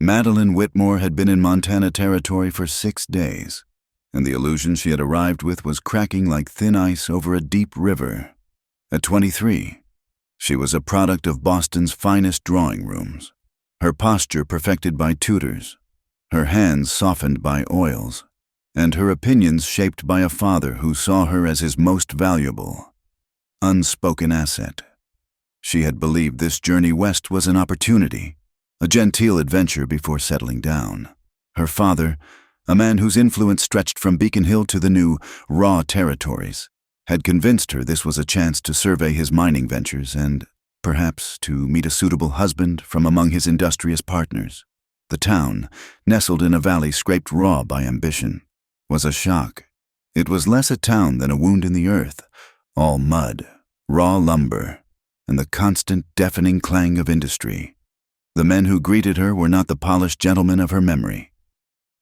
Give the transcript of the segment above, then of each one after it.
Madeline Whitmore had been in Montana Territory for 6 days, and the illusion she had arrived with was cracking like thin ice over a deep river. At 23, she was a product of Boston's finest drawing rooms, her posture perfected by tutors, her hands softened by oils, and her opinions shaped by a father who saw her as his most valuable, unspoken asset. She had believed this journey west was an opportunity, a genteel adventure before settling down. Her father, a man whose influence stretched from Beacon Hill to the new, raw territories, had convinced her this was a chance to survey his mining ventures and, perhaps, to meet a suitable husband from among his industrious partners. The town, nestled in a valley scraped raw by ambition, was a shock. It was less a town than a wound in the earth, all mud, raw lumber, and the constant deafening clang of industry. The men who greeted her were not the polished gentlemen of her memory.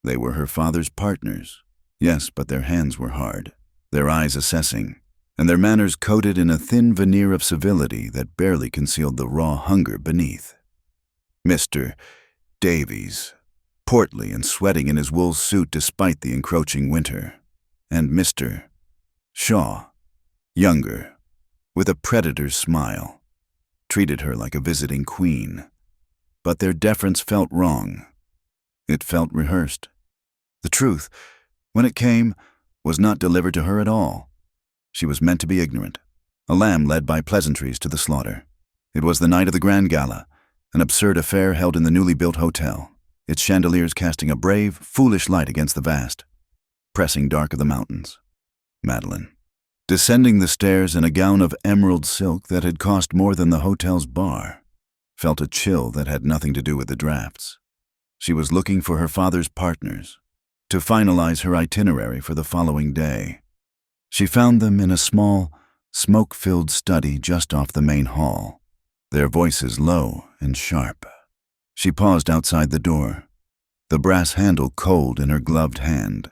They were her father's partners. Yes, but their hands were hard, their eyes assessing, and their manners coated in a thin veneer of civility that barely concealed the raw hunger beneath. Mr. Davies, portly and sweating in his wool suit despite the encroaching winter, and Mr. Shaw, younger, with a predator's smile, treated her like a visiting queen. But their deference felt wrong. It felt rehearsed. The truth, when it came, was not delivered to her at all. She was meant to be ignorant, a lamb led by pleasantries to the slaughter. It was the night of the grand gala, an absurd affair held in the newly built hotel, its chandeliers casting a brave, foolish light against the vast, pressing dark of the mountains. Madeline, descending the stairs in a gown of emerald silk that had cost more than the hotel's bar, felt a chill that had nothing to do with the drafts. She was looking for her father's partners, to finalize her itinerary for the following day. She found them in a small, smoke-filled study just off the main hall, their voices low and sharp. She paused outside the door, the brass handle cold in her gloved hand,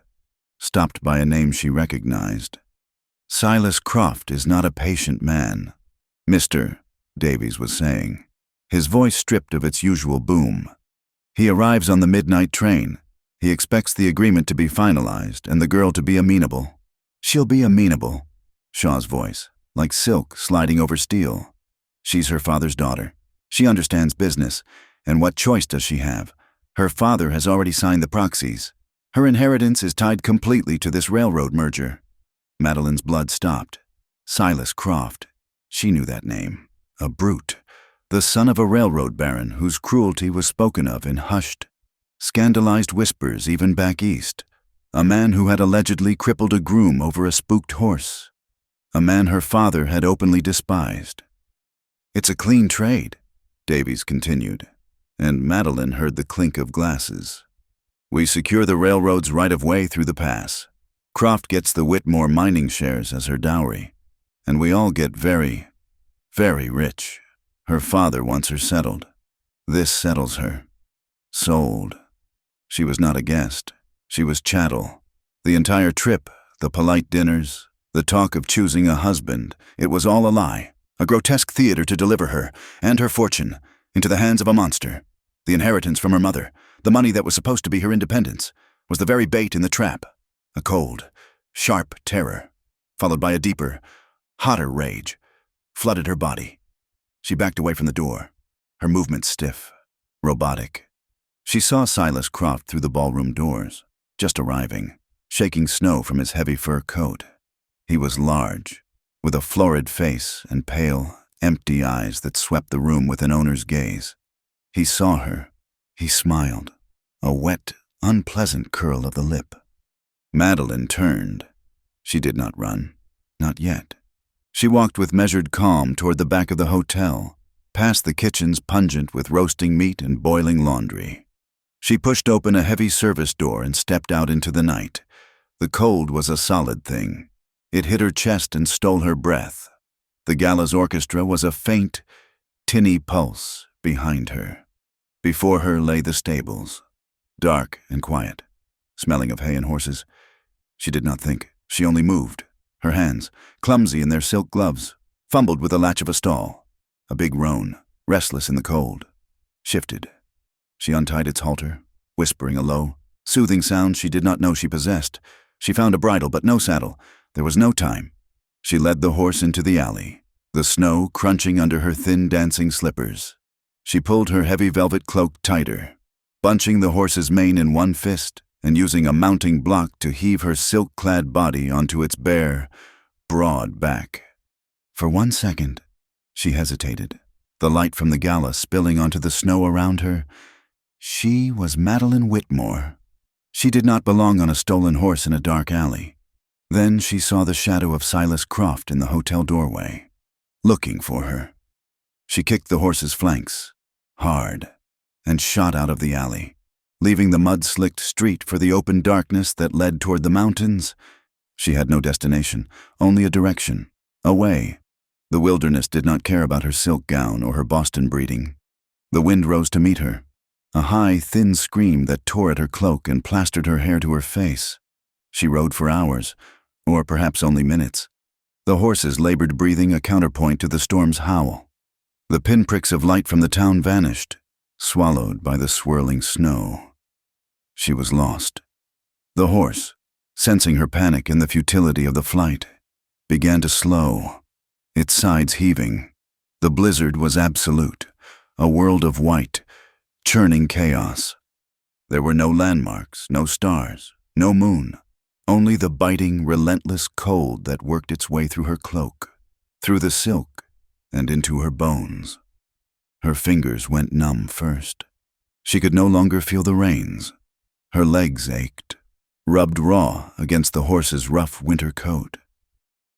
stopped by a name she recognized. "Silas Croft is not a patient man," Mr. Davies was saying, his voice stripped of its usual boom. "He arrives on the midnight train. He expects the agreement to be finalized and the girl to be amenable." "She'll be amenable," Shaw's voice, like silk sliding over steel. "She's her father's daughter. She understands business, and what choice does she have? Her father has already signed the proxies. Her inheritance is tied completely to this railroad merger." Madeline's blood stopped. Silas Croft. She knew that name. A brute. The son of a railroad baron whose cruelty was spoken of in hushed, scandalized whispers even back east. A man who had allegedly crippled a groom over a spooked horse. A man her father had openly despised. "It's a clean trade," Davies continued, and Madeline heard the clink of glasses. "We secure the railroad's right-of-way through the pass. Croft gets the Whitmore mining shares as her dowry, and we all get very, very rich. Her father wants her settled. This settles her. Sold." She was not a guest. She was chattel. The entire trip, the polite dinners, the talk of choosing a husband, it was all a lie, a grotesque theater to deliver her and her fortune into the hands of a monster. The inheritance from her mother, the money that was supposed to be her independence, was the very bait in the trap. A cold, sharp terror, followed by a deeper, hotter rage, flooded her body. She backed away from the door, her movements stiff, robotic. She saw Silas Croft through the ballroom doors, just arriving, shaking snow from his heavy fur coat. He was large, with a florid face and pale, empty eyes that swept the room with an owner's gaze. He saw her. He smiled, a wet, unpleasant curl of the lip. Madeline turned. She did not run, not yet. She walked with measured calm toward the back of the hotel, past the kitchens pungent with roasting meat and boiling laundry. She pushed open a heavy service door and stepped out into the night. The cold was a solid thing. It hit her chest and stole her breath. The gala's orchestra was a faint, tinny pulse behind her. Before her lay the stables, dark and quiet, smelling of hay and horses. She did not think. She only moved. Her hands, clumsy in their silk gloves, fumbled with the latch of a stall. A big roan, restless in the cold, shifted, She untied its halter, whispering a low, soothing sound she did not know she possessed. She found a bridle, but no saddle. There was no time. She led the horse into the alley, the snow crunching under her thin dancing slippers. She pulled her heavy velvet cloak tighter, bunching the horse's mane in one fist and using a mounting block to heave her silk-clad body onto its bare, broad back. For 1 second, she hesitated, the light from the gala spilling onto the snow around her. She was Madeline Whitmore. She did not belong on a stolen horse in a dark alley. Then she saw the shadow of Silas Croft in the hotel doorway, looking for her. She kicked the horse's flanks, hard, and shot out of the alley, leaving the mud-slicked street for the open darkness that led toward the mountains. She had no destination, only a direction, a way. The wilderness did not care about her silk gown or her Boston breeding. The wind rose to meet her, a high, thin scream that tore at her cloak and plastered her hair to her face. She rode for hours, or perhaps only minutes, the horse's labored breathing a counterpoint to the storm's howl. The pinpricks of light from the town vanished, swallowed by the swirling snow. She was lost. The horse, sensing her panic and the futility of the flight, began to slow, its sides heaving. The blizzard was absolute, a world of white, churning chaos. There were no landmarks, no stars, no moon, only the biting, relentless cold that worked its way through her cloak, through the silk, and into her bones. Her fingers went numb first. She could no longer feel the reins. Her legs ached, rubbed raw against the horse's rough winter coat.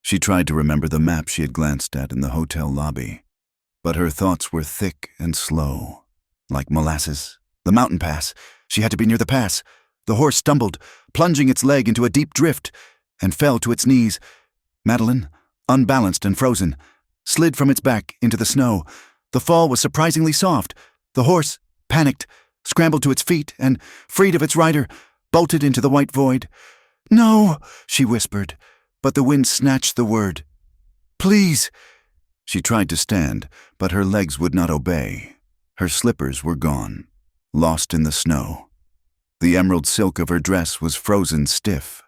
She tried to remember the map she had glanced at in the hotel lobby, but her thoughts were thick and slow, like molasses. The mountain pass. She had to be near the pass. The horse stumbled, plunging its leg into a deep drift, and fell to its knees. Madeline, unbalanced and frozen, slid from its back into the snow. The fall was surprisingly soft. The horse, panicked, scrambled to its feet and, freed of its rider, bolted into the white void. "No," she whispered, but the wind snatched the word. "Please." She tried to stand, but her legs would not obey. Her slippers were gone, lost in the snow. The emerald silk of her dress was frozen stiff,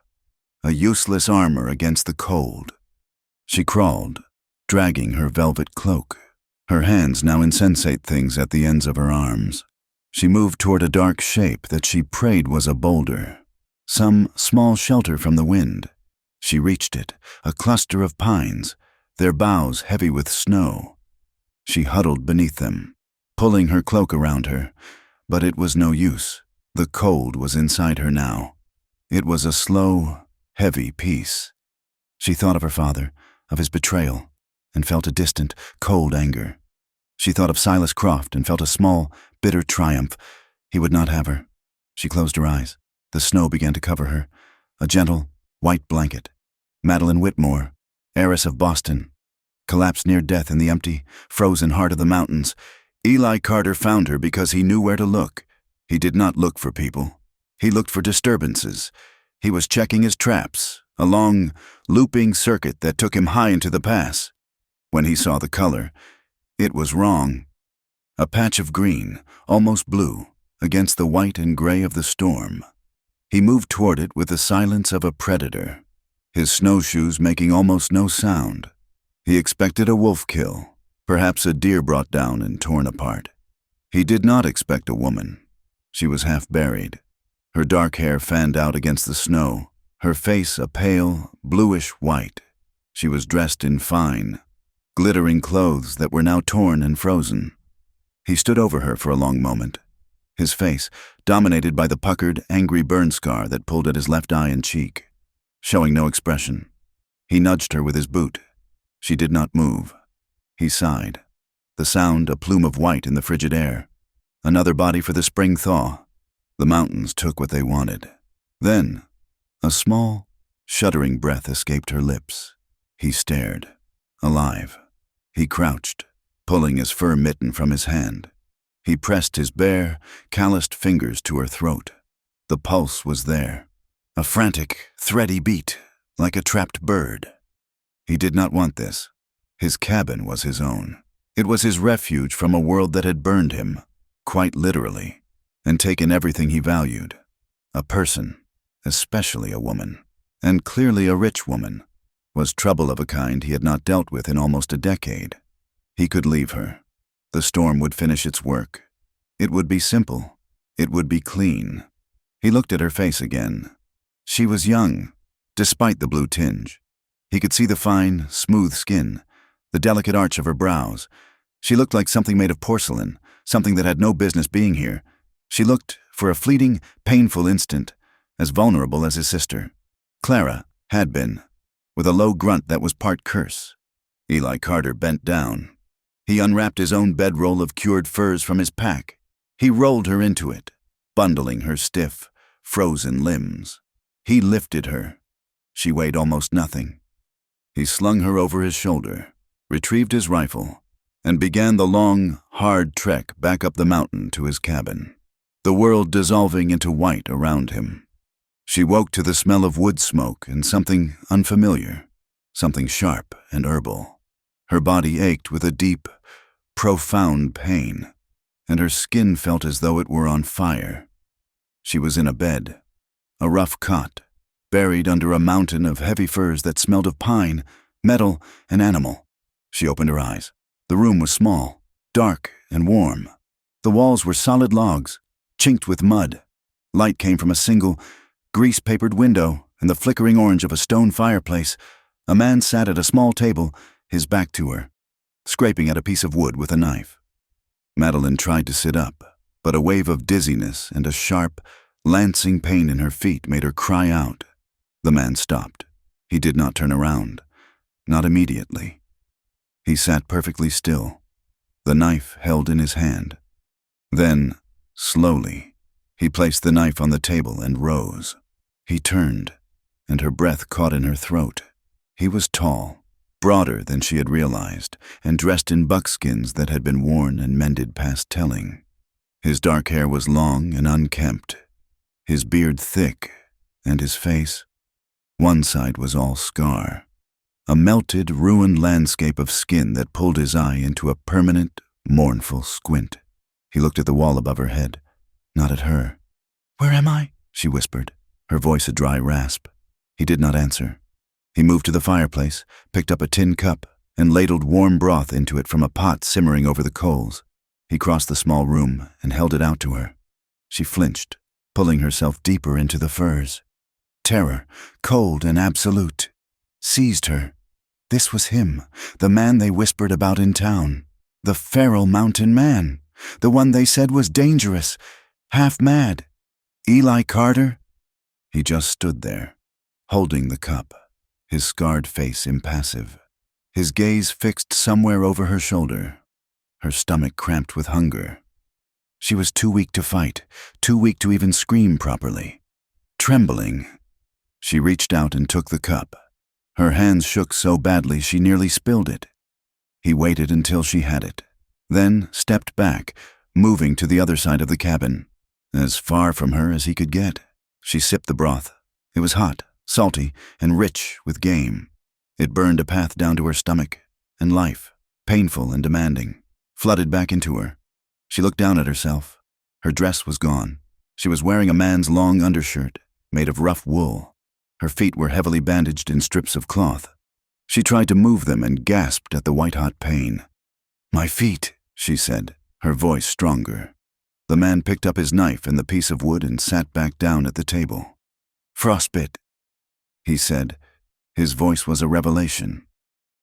a useless armor against the cold. She crawled, dragging her velvet cloak, her hands now insensate things at the ends of her arms. She moved toward a dark shape that she prayed was a boulder, some small shelter from the wind. She reached it, a cluster of pines, their boughs heavy with snow. She huddled beneath them, pulling her cloak around her, but it was no use. The cold was inside her now. It was a slow, heavy peace. She thought of her father, of his betrayal, and felt a distant, cold anger. She thought of Silas Croft and felt a small, bitter triumph. He would not have her. She closed her eyes. The snow began to cover her, a gentle, white blanket. Madeline Whitmore, heiress of Boston, collapsed near death in the empty, frozen heart of the mountains. Eli Carter found her because he knew where to look. He did not look for people. He looked for disturbances. He was checking his traps, a long, looping circuit that took him high into the pass. When he saw the color, it was wrong. A patch of green, almost blue, against the white and gray of the storm. He moved toward it with the silence of a predator, his snowshoes making almost no sound. He expected a wolf kill, perhaps a deer brought down and torn apart. He did not expect a woman. She was half buried, her dark hair fanned out against the snow, her face a pale, bluish white. She was dressed in fine, glittering clothes that were now torn and frozen. He stood over her for a long moment, his face dominated by the puckered, angry burn scar that pulled at his left eye and cheek, showing no expression. He nudged her with his boot. She did not move. He sighed, the sound a plume of white in the frigid air. Another body for the spring thaw. The mountains took what they wanted. Then, a small, shuddering breath escaped her lips. He stared, alive. He crouched, pulling his fur mitten from his hand. He pressed his bare, calloused fingers to her throat. The pulse was there, a frantic, thready beat, like a trapped bird. He did not want this. His cabin was his own. It was his refuge from a world that had burned him, quite literally. and taken everything he valued. A person, especially a woman, and clearly a rich woman, was trouble of a kind he had not dealt with in almost a decade. He could leave her. The storm would finish its work. It would be simple. It would be clean. He looked at her face again. She was young, despite the blue tinge. He could see the fine, smooth skin, the delicate arch of her brows. She looked like something made of porcelain, something that had no business being here. She looked, for a fleeting, painful instant, as vulnerable as his sister. Clara had been, with a low grunt that was part curse. Eli Carter bent down. He unwrapped his own bedroll of cured furs from his pack. He rolled her into it, bundling her stiff, frozen limbs. He lifted her. She weighed almost nothing. He slung her over his shoulder, retrieved his rifle, and began the long, hard trek back up the mountain to his cabin, the world dissolving into white around him. She woke to the smell of wood smoke and something unfamiliar, something sharp and herbal. Her body ached with a deep, profound pain, and her skin felt as though it were on fire. She was in a bed, a rough cot, buried under a mountain of heavy furs that smelled of pine, metal, and animal. She opened her eyes. The room was small, dark, and warm. The walls were solid logs, chinked with mud. Light came from a single, grease-papered window and the flickering orange of a stone fireplace. A man sat at a small table, his back to her, scraping at a piece of wood with a knife. Madeline tried to sit up, but a wave of dizziness and a sharp, lancing pain in her feet made her cry out. The man stopped. He did not turn around, not immediately. He sat perfectly still, the knife held in his hand. Then, slowly, he placed the knife on the table and rose. He turned, and her breath caught in her throat. He was tall, broader than she had realized, and dressed in buckskins that had been worn and mended past telling. His dark hair was long and unkempt, his beard thick, and his face, one side was all scar. A melted, ruined landscape of skin that pulled his eye into a permanent, mournful squint. He looked at the wall above her head, not at her. "Where am I?" she whispered, her voice a dry rasp. He did not answer. He moved to the fireplace, picked up a tin cup, and ladled warm broth into it from a pot simmering over the coals. He crossed the small room and held it out to her. She flinched, pulling herself deeper into the furs. Terror, cold and absolute, seized her. This was him, the man they whispered about in town. The feral mountain man, the one they said was dangerous, half mad. Eli Carter? He just stood there, holding the cup, his scarred face impassive, his gaze fixed somewhere over her shoulder, her stomach cramped with hunger. She was too weak to fight, too weak to even scream properly. Trembling, she reached out and took the cup. Her hands shook so badly she nearly spilled it. He waited until she had it, then stepped back, moving to the other side of the cabin, as far from her as he could get. She sipped the broth. It was hot, salty, and rich with game. It burned a path down to her stomach, and life, painful and demanding, flooded back into her. She looked down at herself. Her dress was gone. She was wearing a man's long undershirt, made of rough wool. Her feet were heavily bandaged in strips of cloth. She tried to move them and gasped at the white-hot pain. "My feet," she said, her voice stronger. The man picked up his knife and the piece of wood and sat back down at the table. "Frostbite," he said. His voice was a revelation.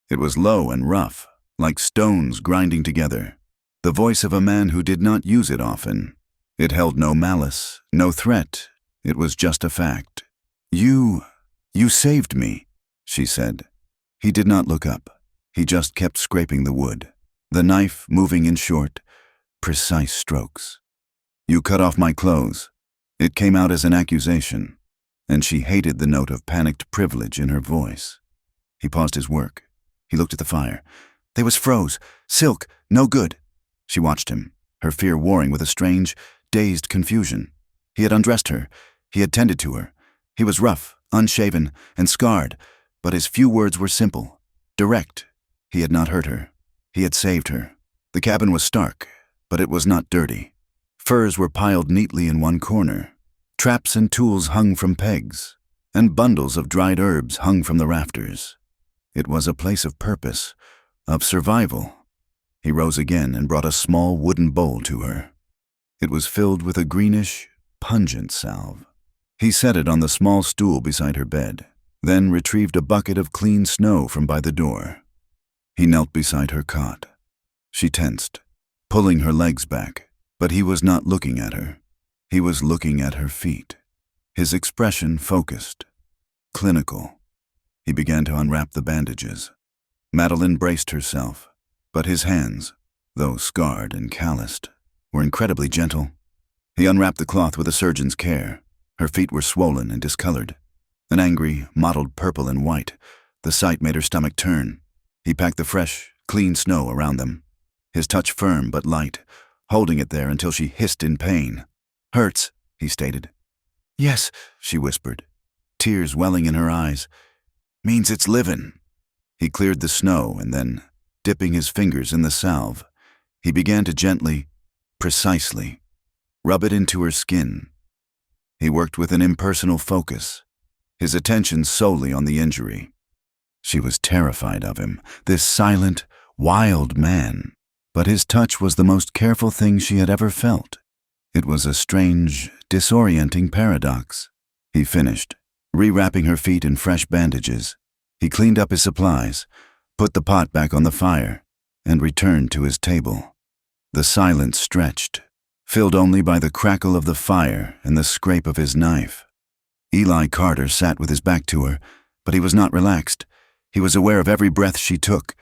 It was low and rough, like stones grinding together. The voice of a man who did not use it often. It held no malice, no threat. It was just a fact. You saved me," she said. He did not look up. He just kept scraping the wood, the knife moving in short, precise strokes. "You cut off my clothes." It came out as an accusation, and she hated the note of panicked privilege in her voice. He paused his work. He looked at the fire. "They was froze. Silk. No good." She watched him, her fear warring with a strange, dazed confusion. He had undressed her. He had tended to her. He was rough, unshaven, and scarred, but his few words were simple, direct. He had not hurt her. He had saved her. The cabin was stark, but it was not dirty. Furs were piled neatly in one corner. Traps and tools hung from pegs, and bundles of dried herbs hung from the rafters. It was a place of purpose, of survival. He rose again and brought a small wooden bowl to her. It was filled with a greenish, pungent salve. He set it on the small stool beside her bed, then retrieved a bucket of clean snow from by the door. He knelt beside her cot. She tensed, pulling her legs back, but he was not looking at her. He was looking at her feet. His expression focused, clinical. He began to unwrap the bandages. Madeline braced herself, but his hands, though scarred and calloused, were incredibly gentle. He unwrapped the cloth with a surgeon's care. Her feet were swollen and discolored, an angry, mottled purple and white. The sight made her stomach turn. He packed the fresh, clean snow around them, his touch firm but light, holding it there until she hissed in pain. "Hurts," he stated. "Yes," she whispered, tears welling in her eyes. "Means it's livin'." He cleared the snow and then, dipping his fingers in the salve, he began to gently, precisely, rub it into her skin. He worked with an impersonal focus, his attention solely on the injury. She was terrified of him, this silent, wild man, but his touch was the most careful thing she had ever felt. It was a strange, disorienting paradox. He finished, rewrapping her feet in fresh bandages. He cleaned up his supplies, put the pot back on the fire, and returned to his table. The silence stretched, filled only by the crackle of the fire and the scrape of his knife. Eli Carter sat with his back to her, but he was not relaxed. He was aware of every breath she took.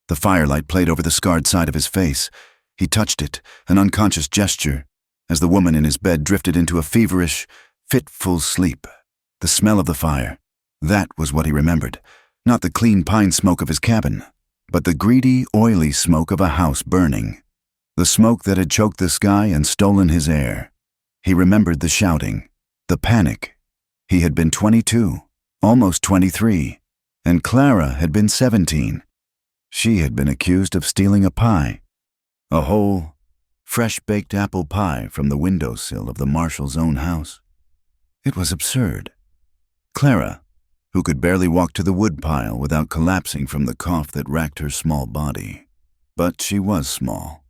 The firelight played over the scarred side of his face. He touched it, an unconscious gesture, as the woman in his bed drifted into a feverish, fitful sleep. The smell of the fire, that was what he remembered. Not the clean pine smoke of his cabin, but the greedy, oily smoke of a house burning. The smoke that had choked the sky and stolen his air. He remembered the shouting, the panic. He had been 22, almost 23, and Clara had been 17. She had been accused of stealing a pie, a whole, fresh-baked apple pie from the windowsill of the marshal's own house. It was absurd. Clara, who could barely walk to the woodpile without collapsing from the cough that racked her small body. But she was small,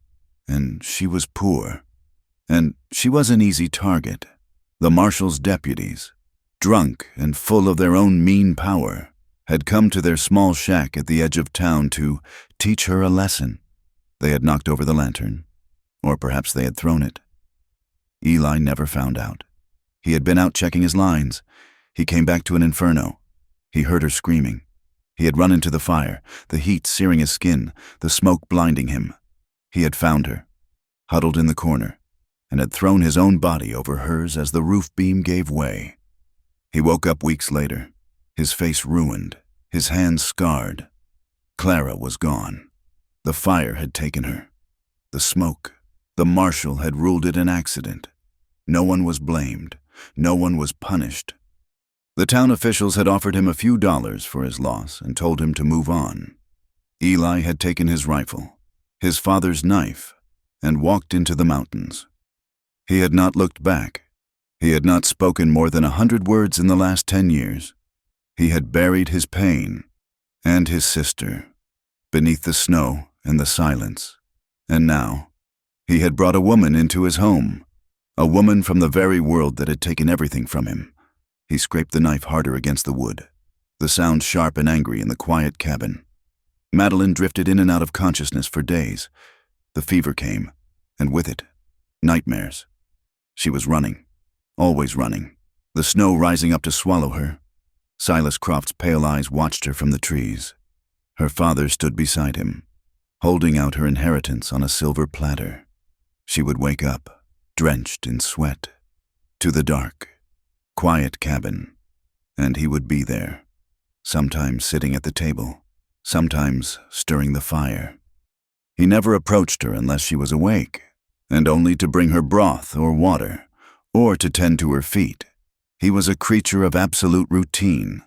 and she was poor, and she was an easy target. The marshal's deputies, drunk and full of their own mean power, had come to their small shack at the edge of town to teach her a lesson. They had knocked over the lantern, or perhaps they had thrown it. Eli never found out. He had been out checking his lines. He came back to an inferno. He heard her screaming. He had run into the fire, the heat searing his skin, the smoke blinding him. He had found her, huddled in the corner, and had thrown his own body over hers as the roof beam gave way. He woke up weeks later, his face ruined, his hands scarred. Clara was gone. The fire had taken her. The smoke. The marshal had ruled it an accident. No one was blamed. No one was punished. The town officials had offered him a few dollars for his loss and told him to move on. Eli had taken his rifle, his father's knife, and walked into the mountains. He had not looked back. He had not spoken more than 100 words in the last 10 years. He had buried his pain and his sister beneath the snow and the silence. And now, he had brought a woman into his home, a woman from the very world that had taken everything from him. He scraped the knife harder against the wood, the sound sharp and angry in the quiet cabin. Madeline drifted in and out of consciousness for days. The fever came, and with it, nightmares. She was running, always running, the snow rising up to swallow her. Silas Croft's pale eyes watched her from the trees. Her father stood beside him, holding out her inheritance on a silver platter. She would wake up, drenched in sweat, to the dark, quiet cabin, and he would be there, sometimes sitting at the table, sometimes stirring the fire. He never approached her unless she was awake, and only to bring her broth or water, or to tend to her feet. He was a creature of absolute routine.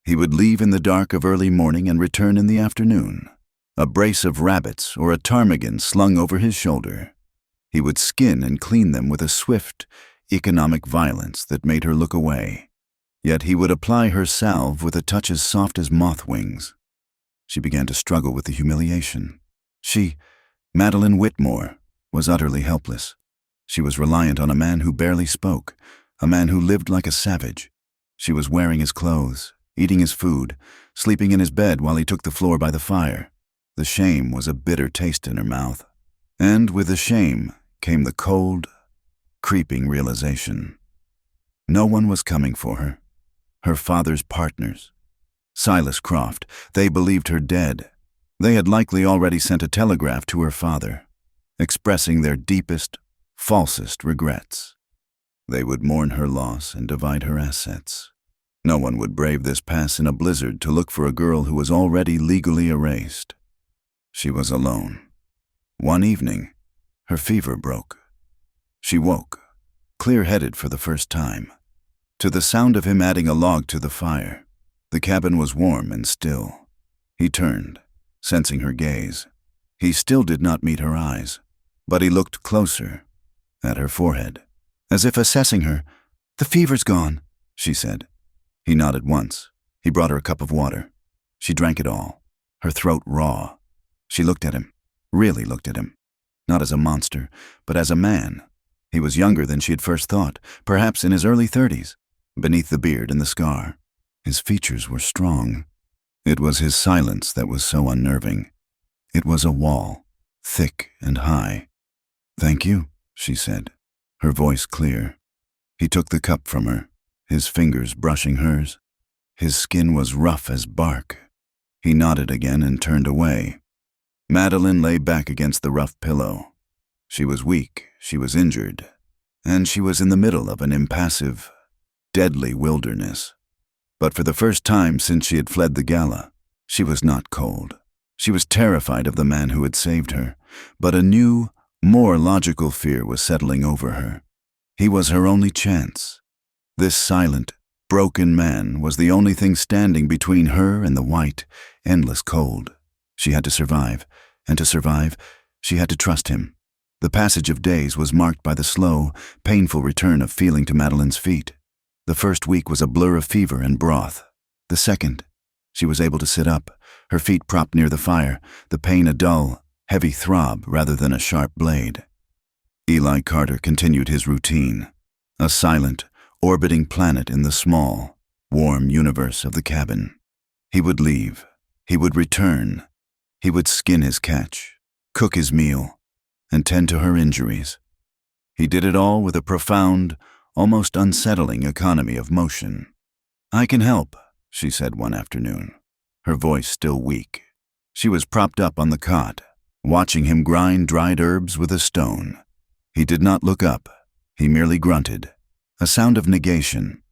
He would leave in the dark of early morning and return in the afternoon, a brace of rabbits or a ptarmigan slung over his shoulder. He would skin and clean them with a swift, economic violence that made her look away. Yet he would apply her salve with a touch as soft as moth wings. She began to struggle with the humiliation. She, Madeline Whitmore, was utterly helpless. She was reliant on a man who barely spoke, a man who lived like a savage. She was wearing his clothes, eating his food, sleeping in his bed while he took the floor by the fire. The shame was a bitter taste in her mouth. And with the shame came the cold, creeping realization. No one was coming for her. Her father's partners. Silas Croft, they believed her dead. They had likely already sent a telegraph to her father, expressing their deepest, falsest regrets. They would mourn her loss and divide her assets. No one would brave this pass in a blizzard to look for a girl who was already legally erased. She was alone. One evening, her fever broke. She woke, clear-headed for the first time, to the sound of him adding a log to the fire. The cabin was warm and still. He turned, sensing her gaze. He still did not meet her eyes, but he looked closer, at her forehead, as if assessing her. "The fever's gone," she said. He nodded once. He brought her a cup of water. She drank it all, her throat raw. She looked at him, really looked at him, not as a monster, but as a man. He was younger than she had first thought, perhaps in his early 30s, beneath the beard and the scar. His features were strong. It was his silence that was so unnerving. It was a wall, thick and high. "Thank you," she said, her voice clear. He took the cup from her, his fingers brushing hers. His skin was rough as bark. He nodded again and turned away. Madeline lay back against the rough pillow. She was weak, she was injured, and she was in the middle of an impassive, deadly wilderness. But for the first time since she had fled the gala, she was not cold. She was terrified of the man who had saved her, but a new, more logical fear was settling over her. He was her only chance. This silent, broken man was the only thing standing between her and the white, endless cold. She had to survive, and to survive, she had to trust him. The passage of days was marked by the slow, painful return of feeling to Madeline's feet. The first week was a blur of fever and broth. The second, she was able to sit up, her feet propped near the fire, the pain a dull, heavy throb rather than a sharp blade. Eli Carter continued his routine, a silent, orbiting planet in the small, warm universe of the cabin. He would leave. He would return. He would skin his catch, cook his meal, and tend to her injuries. He did it all with a profound, almost unsettling economy of motion. "I can help," she said one afternoon, her voice still weak. She was propped up on the cot, watching him grind dried herbs with a stone. He did not look up. He merely grunted, a sound of negation.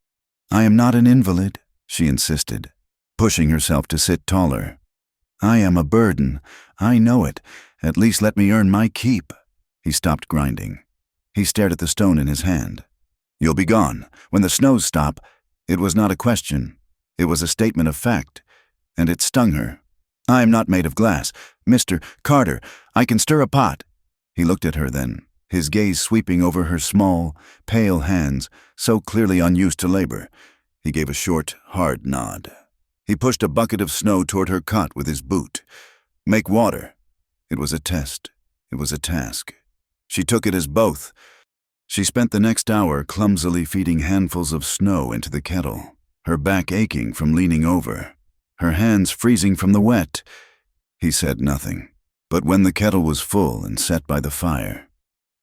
"I am not an invalid," she insisted, pushing herself to sit taller. "I am a burden. I know it. At least let me earn my keep." He stopped grinding. He stared at the stone in his hand. "You'll be gone when the snows stop." It was not a question. It was a statement of fact, and it stung her. "I am not made of glass. Mr. Carter, I can stir a pot." He looked at her then, his gaze sweeping over her small, pale hands, so clearly unused to labor. He gave a short, hard nod. He pushed a bucket of snow toward her cot with his boot. "Make water." It was a test. It was a task. She took it as both. She spent the next hour clumsily feeding handfuls of snow into the kettle, her back aching from leaning over, her hands freezing from the wet. He said nothing, but when the kettle was full and set by the fire,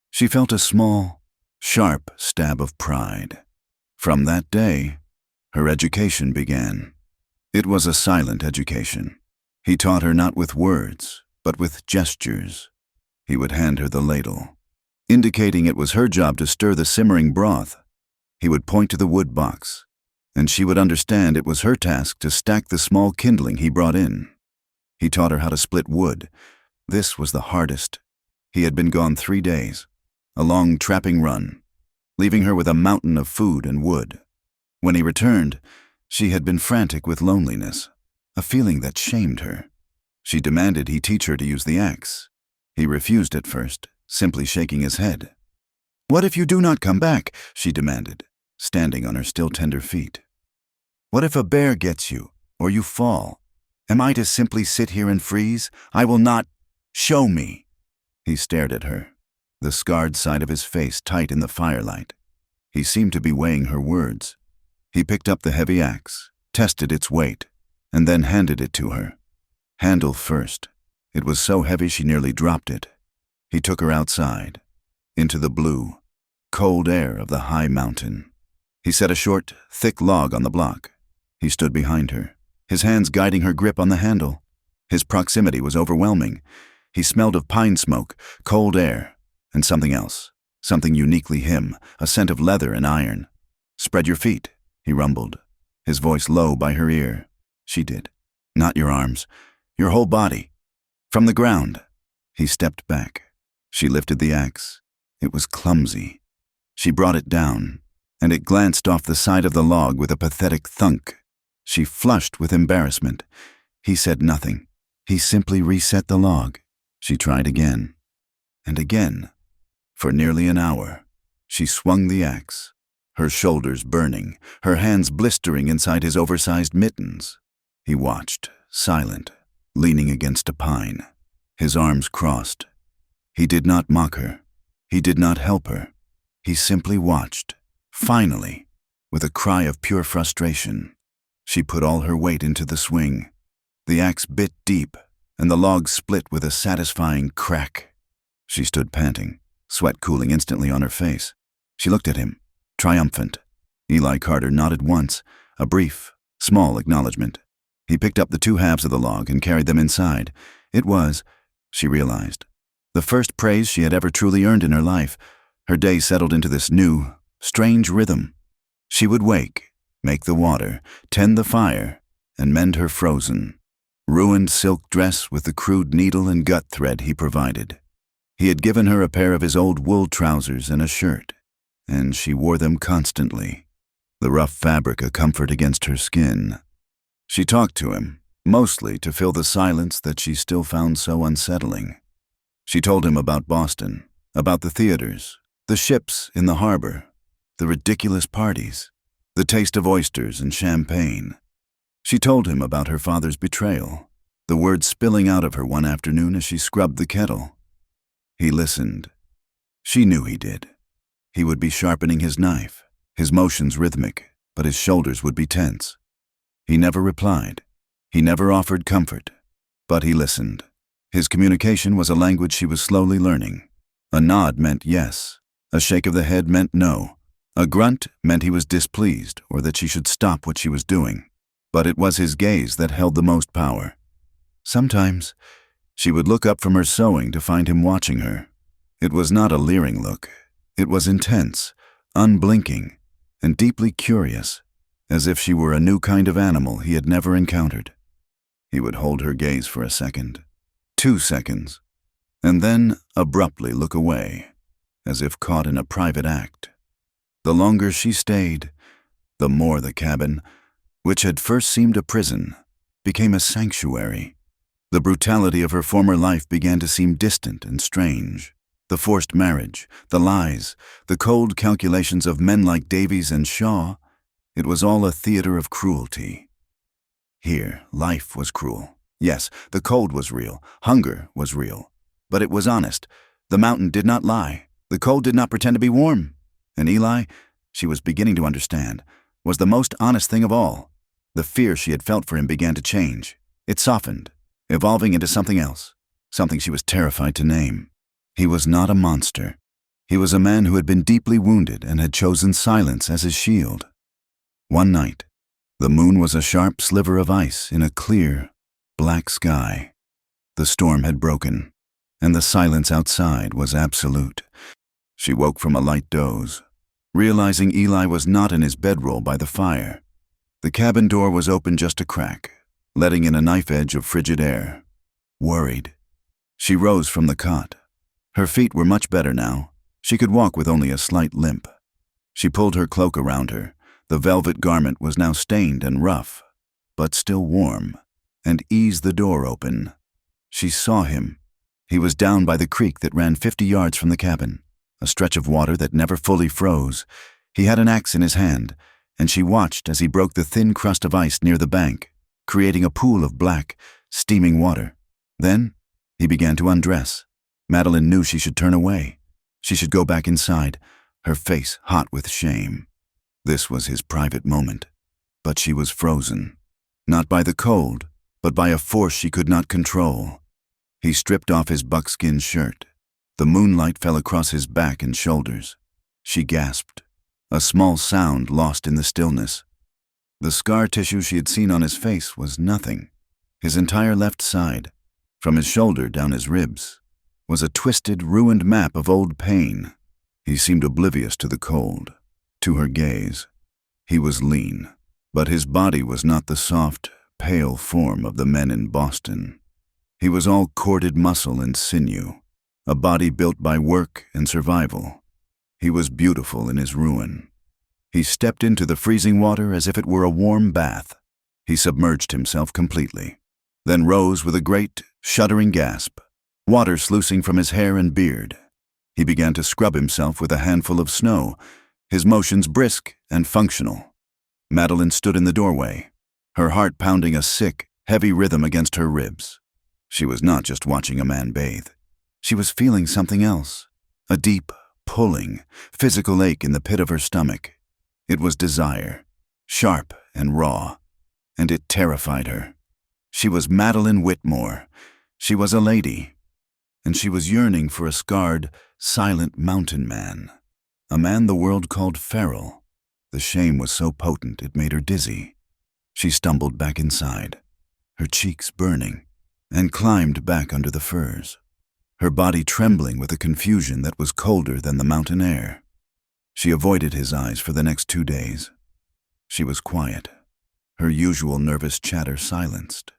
she felt a small, sharp stab of pride. From that day, her education began. It was a silent education. He taught her not with words, but with gestures. He would hand her the ladle, indicating it was her job to stir the simmering broth. He would point to the wood box, and she would understand it was her task to stack the small kindling he brought in. He taught her how to split wood. This was the hardest. He had been gone 3 days, a long trapping run, leaving her with a mountain of food and wood. When he returned, she had been frantic with loneliness, a feeling that shamed her. She demanded he teach her to use the axe. He refused at first, simply shaking his head. "What if you do not come back?" she demanded, standing on her still tender feet. "What if a bear gets you, or you fall? Am I to simply sit here and freeze? I will not. Show me." He stared at her, the scarred side of his face tight in the firelight. He seemed to be weighing her words. He picked up the heavy axe, tested its weight, and then handed it to her. Handle first. It was so heavy she nearly dropped it. He took her outside, into the blue, cold air of the high mountain. He set a short, thick log on the block. He stood behind her, his hands guiding her grip on the handle. His proximity was overwhelming. He smelled of pine smoke, cold air, and something else, something uniquely him, a scent of leather and iron. "Spread your feet," he rumbled, his voice low by her ear. She did. "Not your arms, your whole body. From the ground." He stepped back. She lifted the axe. It was clumsy. She brought it down, and it glanced off the side of the log with a pathetic thunk. She flushed with embarrassment. He said nothing. He simply reset the log. She tried again, and again. For nearly an hour, she swung the axe, her shoulders burning, her hands blistering inside his oversized mittens. He watched, silent, leaning against a pine, his arms crossed. He did not mock her. He did not help her. He simply watched. Finally, with a cry of pure frustration, she put all her weight into the swing. The axe bit deep, and the log split with a satisfying crack. She stood panting, sweat cooling instantly on her face. She looked at him, triumphant. Eli Carter nodded once, a brief, small acknowledgement. He picked up the two halves of the log and carried them inside. It was, she realized, the first praise she had ever truly earned in her life. Her day settled into this new, strange rhythm. She would wake, make the water, tend the fire, and mend her frozen, ruined silk dress with the crude needle and gut thread he provided. He had given her a pair of his old wool trousers and a shirt, and she wore them constantly, the rough fabric a comfort against her skin. She talked to him, mostly to fill the silence that she still found so unsettling. She told him about Boston, about the theaters, the ships in the harbor, the ridiculous parties, the taste of oysters and champagne. She told him about her father's betrayal, the words spilling out of her one afternoon as she scrubbed the kettle. He listened. She knew he did. He would be sharpening his knife, his motions rhythmic, but his shoulders would be tense. He never replied. He never offered comfort, but he listened. His communication was a language she was slowly learning. A nod meant yes. A shake of the head meant no. A grunt meant he was displeased or that she should stop what she was doing. But it was his gaze that held the most power. Sometimes, she would look up from her sewing to find him watching her. It was not a leering look. It was intense, unblinking, and deeply curious, as if she were a new kind of animal he had never encountered. He would hold her gaze for a second, 2 seconds, and then abruptly look away, as if caught in a private act. The longer she stayed, the more the cabin, which had first seemed a prison, became a sanctuary. The brutality of her former life began to seem distant and strange. The forced marriage, the lies, the cold calculations of men like Davies and Shaw, it was all a theater of cruelty. Here, life was cruel. Yes, the cold was real, hunger was real, but it was honest. The mountain did not lie. The cold did not pretend to be warm. And Eli, she was beginning to understand, was the most honest thing of all. The fear she had felt for him began to change. It softened, evolving into something else, something she was terrified to name. He was not a monster. He was a man who had been deeply wounded and had chosen silence as his shield. One night, the moon was a sharp sliver of ice in a clear, black sky. The storm had broken, and the silence outside was absolute. She woke from a light doze, realizing Eli was not in his bedroll by the fire. The cabin door was open just a crack, letting in a knife edge of frigid air. Worried, she rose from the cot. Her feet were much better now. She could walk with only a slight limp. She pulled her cloak around her. The velvet garment was now stained and rough, but still warm, and eased the door open. She saw him. He was down by the creek that ran 50 yards from the cabin, a stretch of water that never fully froze. He had an axe in his hand, and she watched as he broke the thin crust of ice near the bank, creating a pool of black, steaming water. Then, he began to undress. Madeline knew she should turn away. She should go back inside, her face hot with shame. This was his private moment. But she was frozen. Not by the cold, but by a force she could not control. He stripped off his buckskin shirt. The moonlight fell across his back and shoulders. She gasped, a small sound lost in the stillness. The scar tissue she had seen on his face was nothing. His entire left side, from his shoulder down his ribs, was a twisted, ruined map of old pain. He seemed oblivious to the cold, to her gaze. He was lean, but his body was not the soft, pale form of the men in Boston. He was all corded muscle and sinew, a body built by work and survival. He was beautiful in his ruin. He stepped into the freezing water as if it were a warm bath. He submerged himself completely, then rose with a great, shuddering gasp, water sluicing from his hair and beard. He began to scrub himself with a handful of snow, his motions brisk and functional. Madeline stood in the doorway, her heart pounding a sick, heavy rhythm against her ribs. She was not just watching a man bathe. She was feeling something else, a deep, pulling, physical ache in the pit of her stomach. It was desire, sharp and raw, and it terrified her. She was Madeline Whitmore. She was a lady, and she was yearning for a scarred, silent mountain man, a man the world called feral. The shame was so potent it made her dizzy. She stumbled back inside, her cheeks burning, and climbed back under the furs, her body trembling with a confusion that was colder than the mountain air. She avoided his eyes for the next 2 days. She was quiet, her usual nervous chatter silenced.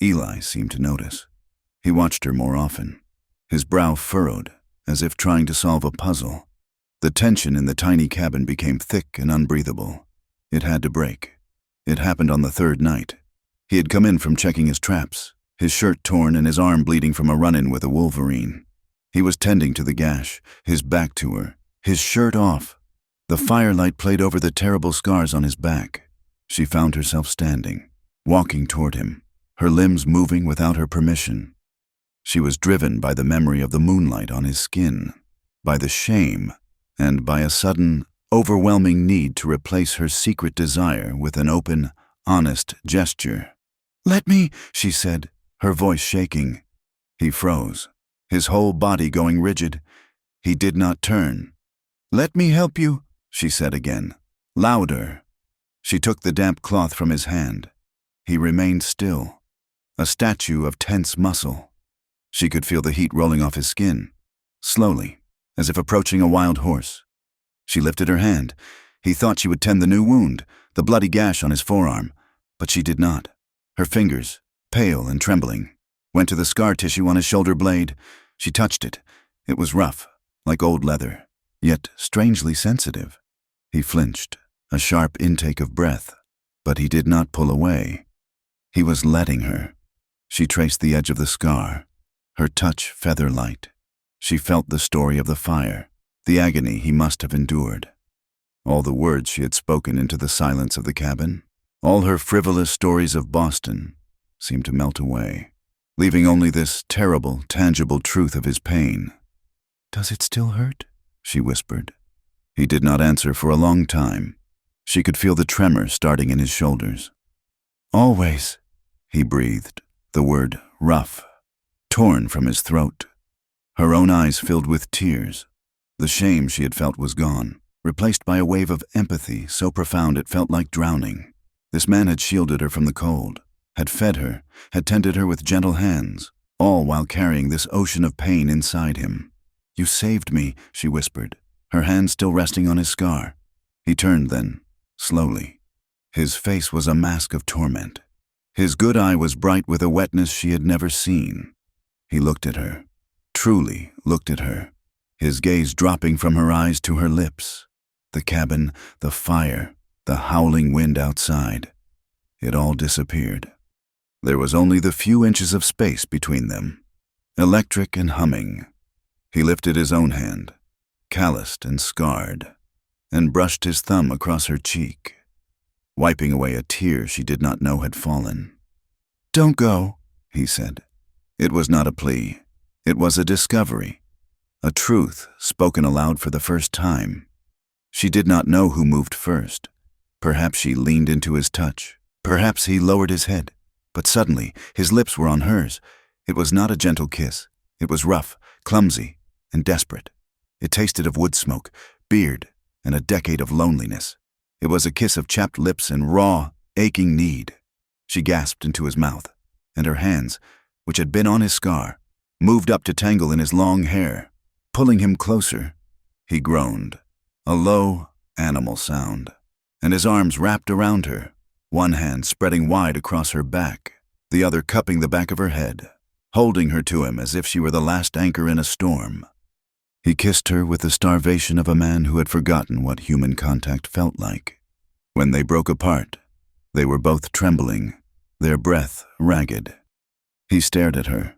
Eli seemed to notice. He watched her more often, his brow furrowed, as if trying to solve a puzzle. The tension in the tiny cabin became thick and unbreathable. It had to break. It happened on the 3rd night. He had come in from checking his traps, his shirt torn and his arm bleeding from a run-in with a wolverine. He was tending to the gash, his back to her, his shirt off. The firelight played over the terrible scars on his back. She found herself standing, walking toward him, her limbs moving without her permission. She was driven by the memory of the moonlight on his skin, by the shame, and by a sudden, overwhelming need to replace her secret desire with an open, honest gesture. "Let me," she said, her voice shaking. He froze, his whole body going rigid. He did not turn. "Let me help you," she said again, louder. She took the damp cloth from his hand. He remained still, a statue of tense muscle. She could feel the heat rolling off his skin, slowly, as if approaching a wild horse. She lifted her hand. He thought she would tend the new wound, the bloody gash on his forearm, but she did not. Her fingers, pale and trembling, went to the scar tissue on his shoulder blade. She touched it. It was rough, like old leather, yet strangely sensitive. He flinched, a sharp intake of breath, but he did not pull away. He was letting her. She traced the edge of the scar, her touch feather-light. She felt the story of the fire, the agony he must have endured. All the words she had spoken into the silence of the cabin, all her frivolous stories of Boston, seemed to melt away, leaving only this terrible, tangible truth of his pain. "Does it still hurt?" she whispered. He did not answer for a long time. She could feel the tremor starting in his shoulders. "Always," he breathed, the word rough, torn from his throat. Her own eyes filled with tears. The shame she had felt was gone, replaced by a wave of empathy so profound it felt like drowning. This man had shielded her from the cold, had fed her, had tended her with gentle hands, all while carrying this ocean of pain inside him. "You saved me," she whispered, her hand still resting on his scar. He turned then, slowly. His face was a mask of torment. His good eye was bright with a wetness she had never seen. He looked at her, truly looked at her, his gaze dropping from her eyes to her lips. The cabin, the fire, the howling wind outside. It all disappeared. There was only the few inches of space between them. electric and humming. He lifted his own hand, calloused and scarred, and brushed his thumb across her cheek, wiping away a tear she did not know had fallen. "Don't go," he said. It was not a plea. It was a discovery, a truth spoken aloud for the first time. She did not know who moved first. Perhaps she leaned into his touch. Perhaps he lowered his head. But suddenly, his lips were on hers. It was not a gentle kiss. It was rough, clumsy, and desperate. It tasted of wood smoke, beard, and a decade of loneliness. It was a kiss of chapped lips and raw, aching need. She gasped into his mouth, and her hands, which had been on his scar, moved up to tangle in his long hair, pulling him closer. He groaned, a low, animal sound, and his arms wrapped around her, one hand spreading wide across her back, the other cupping the back of her head, holding her to him as if she were the last anchor in a storm. He kissed her with the starvation of a man who had forgotten what human contact felt like. When they broke apart, they were both trembling, their breath ragged. He stared at her,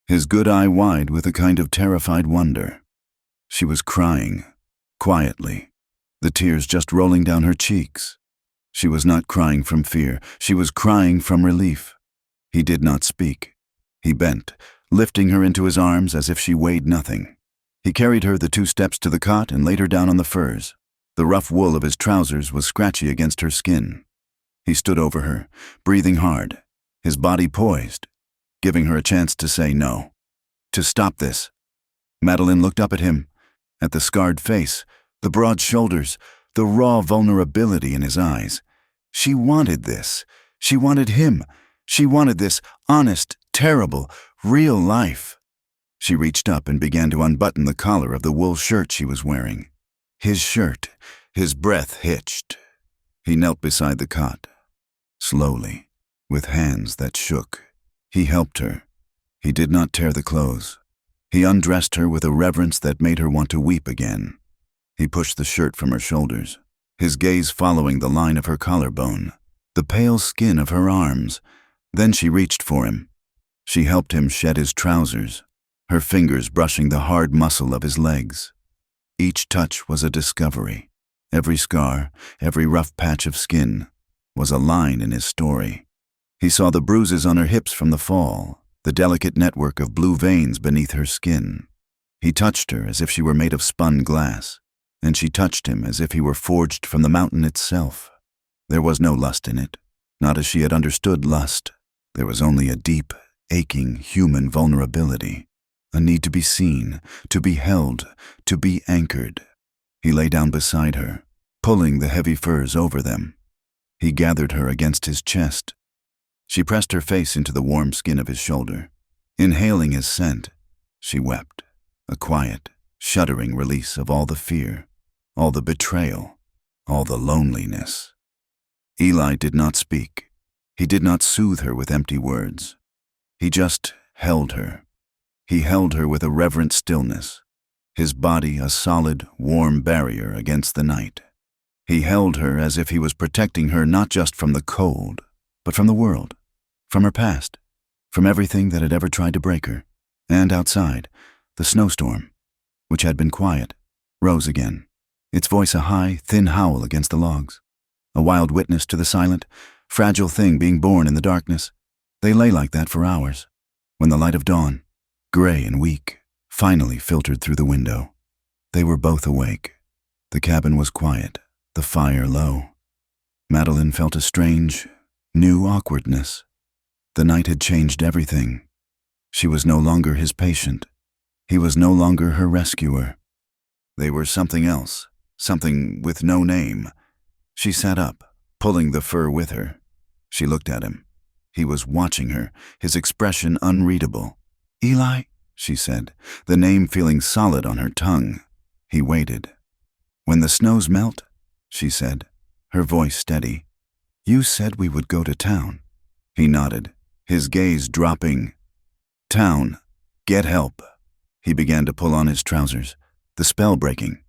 his good eye wide with a kind of terrified wonder. She was crying, quietly, the tears just rolling down her cheeks. She was not crying from fear, she was crying from relief. He did not speak. He bent, lifting her into his arms as if she weighed nothing. He carried her the 2 steps to the cot and laid her down on the furs. The rough wool of his trousers was scratchy against her skin. He stood over her, breathing hard, his body poised, giving her a chance to say no, to stop this. Madeline looked up at him, at the scarred face, the broad shoulders, the raw vulnerability in his eyes. She wanted this. She wanted him. She wanted this honest, terrible, real life. She reached up and began to unbutton the collar of the wool shirt she was wearing. His shirt, his breath hitched. He knelt beside the cot. Slowly, with hands that shook, he helped her. He did not tear the clothes. He undressed her with a reverence that made her want to weep again. He pushed the shirt from her shoulders, his gaze following the line of her collarbone, the pale skin of her arms. Then she reached for him. She helped him shed his trousers, her fingers brushing the hard muscle of his legs. Each touch was a discovery. Every scar, every rough patch of skin, was a line in his story. He saw the bruises on her hips from the fall, the delicate network of blue veins beneath her skin. He touched her as if she were made of spun glass, and she touched him as if he were forged from the mountain itself. There was no lust in it, not as she had understood lust. There was only a deep, aching human vulnerability, a need to be seen, to be held, to be anchored. He lay down beside her, pulling the heavy furs over them. He gathered her against his chest. She pressed her face into the warm skin of his shoulder. Inhaling his scent, she wept, a quiet, shuddering release of all the fear, all the betrayal, all the loneliness. Eli did not speak. He did not soothe her with empty words. He just held her. He held her with a reverent stillness, his body a solid, warm barrier against the night. He held her as if he was protecting her not just from the cold, but from the world, from her past, from everything that had ever tried to break her. And outside, the snowstorm, which had been quiet, rose again, its voice a high, thin howl against the logs, a wild witness to the silent, fragile thing being born in the darkness. They lay like that for hours, when the light of dawn, gray and weak, finally filtered through the window. They were both awake. The cabin was quiet, the fire low. Madeline felt a strange, new awkwardness. The night had changed everything. She was no longer his patient. He was no longer her rescuer. They were something else, something with no name. She sat up, pulling the fur with her. She looked at him. He was watching her, his expression unreadable. "Eli," she said, the name feeling solid on her tongue. He waited. "When the snows melt," she said, her voice steady, "you said we would go to town." He nodded, his gaze dropping. "Town. Get help." He began to pull on his trousers, the spell breaking,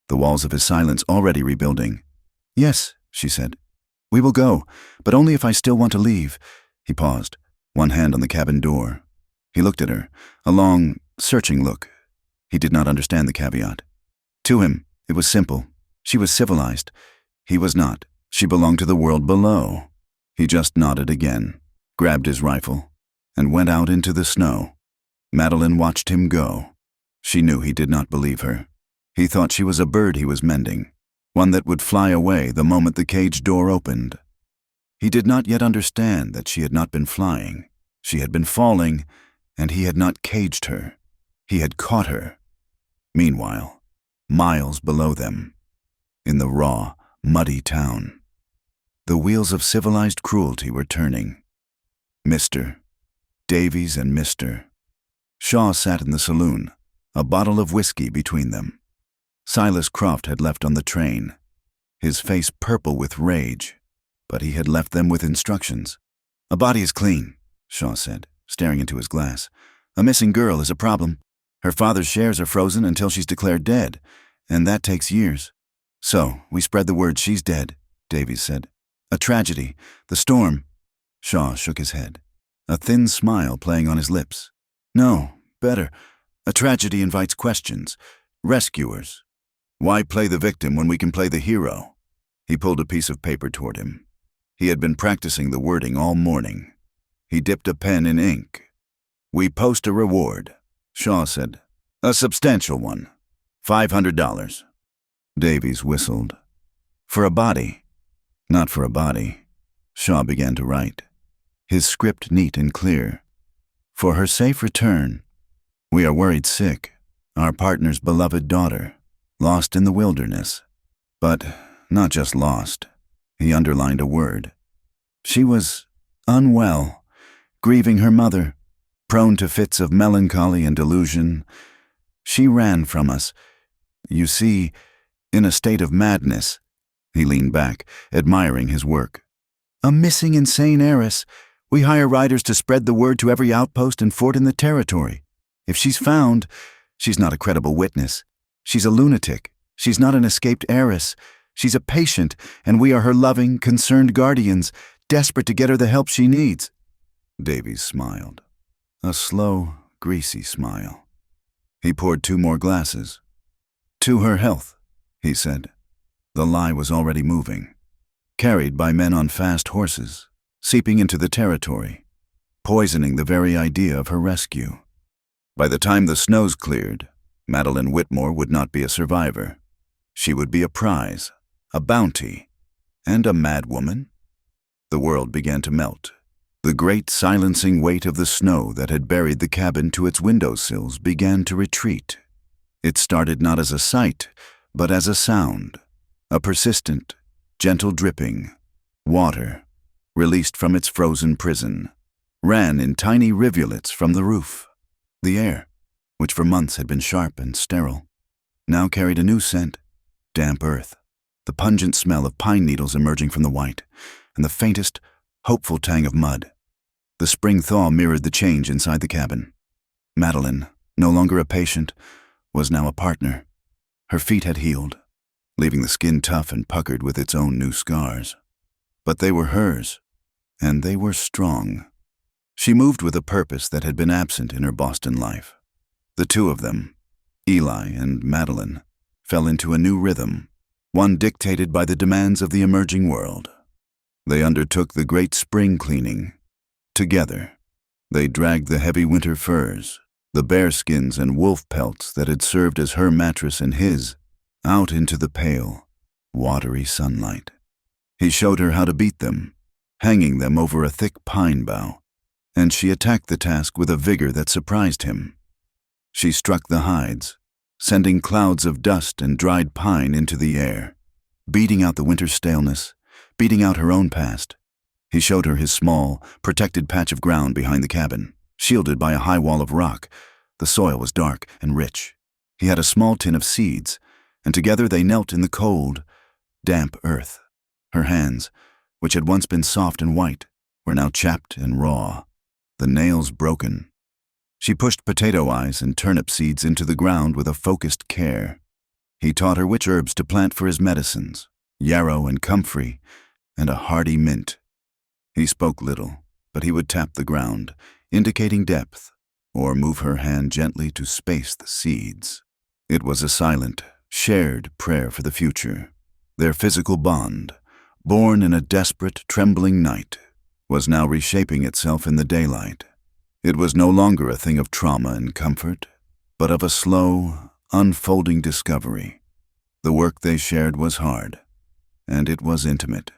the walls of his silence already rebuilding. "Yes," she said. "We will go, but only if I still want to leave." He paused, one hand on the cabin door. He looked at her, a long, searching look. He did not understand the caveat. To him, it was simple. She was civilized. He was not. She belonged to the world below. He just nodded again, grabbed his rifle, and went out into the snow. Madeline watched him go. She knew he did not believe her. He thought she was a bird he was mending, one that would fly away the moment the cage door opened. He did not yet understand that she had not been flying. She had been falling, and he had not caged her. He had caught her. Meanwhile, miles below them, in the raw, muddy town, the wheels of civilized cruelty were turning. Mr. Davies and Mr. Shaw sat in the saloon, a bottle of whiskey between them. Silas Croft had left on the train, his face purple with rage, but he had left them with instructions. "A body is clean," Shaw said, staring into his glass. "A missing girl is a problem. Her father's shares are frozen until she's declared dead, and that takes years. So, we spread the word she's dead," Davies said. "A tragedy. The storm." Shaw shook his head, a thin smile playing on his lips. "No, better. A tragedy invites questions. Rescuers. Why play the victim when we can play the hero?" He pulled a piece of paper toward him. He had been practicing the wording all morning. He dipped a pen in ink. "We post a reward," Shaw said. "A substantial one. $500. Davies whistled. "For a body." "Not for a body." Shaw began to write, his script neat and clear. "For her safe return. We are worried sick. Our partner's beloved daughter, lost in the wilderness. But not just lost." He underlined a word. "She was unwell, grieving her mother, prone to fits of melancholy and delusion. She ran from us. You see, in a state of madness." He leaned back, admiring his work. "A missing insane heiress. We hire riders to spread the word to every outpost and fort in the territory. If she's found, she's not a credible witness. She's a lunatic. She's not an escaped heiress. She's a patient, and we are her loving, concerned guardians, desperate to get her the help she needs." Davies smiled, a slow, greasy smile. He poured 2 more glasses. "To her health," he said. The lie was already moving, carried by men on fast horses, seeping into the territory, poisoning the very idea of her rescue. By the time the snows cleared, Madeline Whitmore would not be a survivor. She would be a prize, a bounty, and a mad woman. The world began to melt. The great silencing weight of the snow that had buried the cabin to its windowsills began to retreat. It started not as a sight, but as a sound, a persistent, gentle dripping. Water, released from its frozen prison, ran in tiny rivulets from the roof. The air, which for months had been sharp and sterile, now carried a new scent, damp earth, the pungent smell of pine needles emerging from the white, and the faintest, hopeful tang of mud. The spring thaw mirrored the change inside the cabin. Madeline, no longer a patient, was now a partner. Her feet had healed, leaving the skin tough and puckered with its own new scars. But they were hers, and they were strong. She moved with a purpose that had been absent in her Boston life. The 2 of them, Eli and Madeline, fell into a new rhythm, one dictated by the demands of the emerging world. They undertook the great spring cleaning. Together, they dragged the heavy winter furs, the bearskins and wolf pelts that had served as her mattress and his, out into the pale, watery sunlight. He showed her how to beat them, hanging them over a thick pine bough, and she attacked the task with a vigor that surprised him. She struck the hides, sending clouds of dust and dried pine into the air, beating out the winter staleness, beating out her own past. He showed her his small, protected patch of ground behind the cabin, shielded by a high wall of rock. The soil was dark and rich. He had a small tin of seeds, and together they knelt in the cold, damp earth. Her hands, which had once been soft and white, were now chapped and raw, the nails broken. She pushed potato eyes and turnip seeds into the ground with a focused care. He taught her which herbs to plant for his medicines, yarrow and comfrey, and a hardy mint. He spoke little, but he would tap the ground, indicating depth, or move her hand gently to space the seeds. It was a silent, shared prayer for the future. Their physical bond, born in a desperate, trembling night, was now reshaping itself in the daylight. It was no longer a thing of trauma and comfort, but of a slow, unfolding discovery. The work they shared was hard, and it was intimate.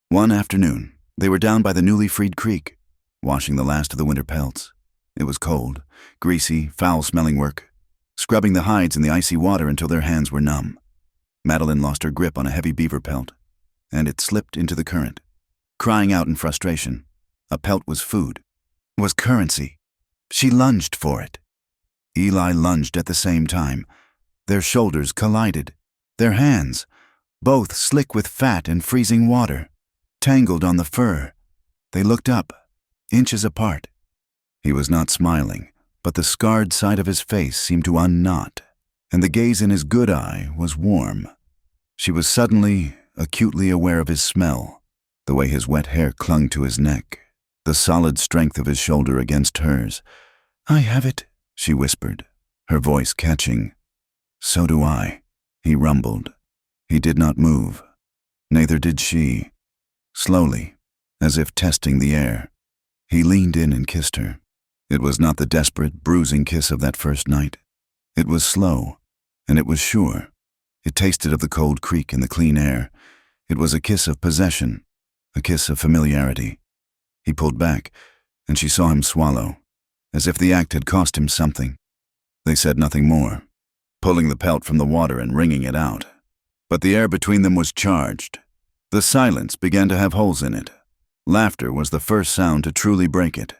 One afternoon, they were down by the newly freed creek, washing the last of the winter pelts. It was cold, greasy, foul-smelling work, scrubbing the hides in the icy water until their hands were numb. Madeline lost her grip on a heavy beaver pelt, and it slipped into the current. Crying out in frustration, a pelt was food, was currency. She lunged for it. Eli lunged at the same time. Their shoulders collided. Their hands, both slick with fat and freezing water, tangled on the fur. They looked up, inches apart. He was not smiling, but the scarred side of his face seemed to unknot, and the gaze in his good eye was warm. She was suddenly, acutely aware of his smell, the way his wet hair clung to his neck, the solid strength of his shoulder against hers. "I have it," she whispered, her voice catching. "So do I," he rumbled. He did not move. Neither did she. Slowly, as if testing the air, he leaned in and kissed her. It was not the desperate, bruising kiss of that first night. It was slow, and it was sure. It tasted of the cold creek and the clean air. It was a kiss of possession, a kiss of familiarity. He pulled back, and she saw him swallow, as if the act had cost him something. They said nothing more, pulling the pelt from the water and wringing it out. But the air between them was charged. The silence began to have holes in it. Laughter was the first sound to truly break it.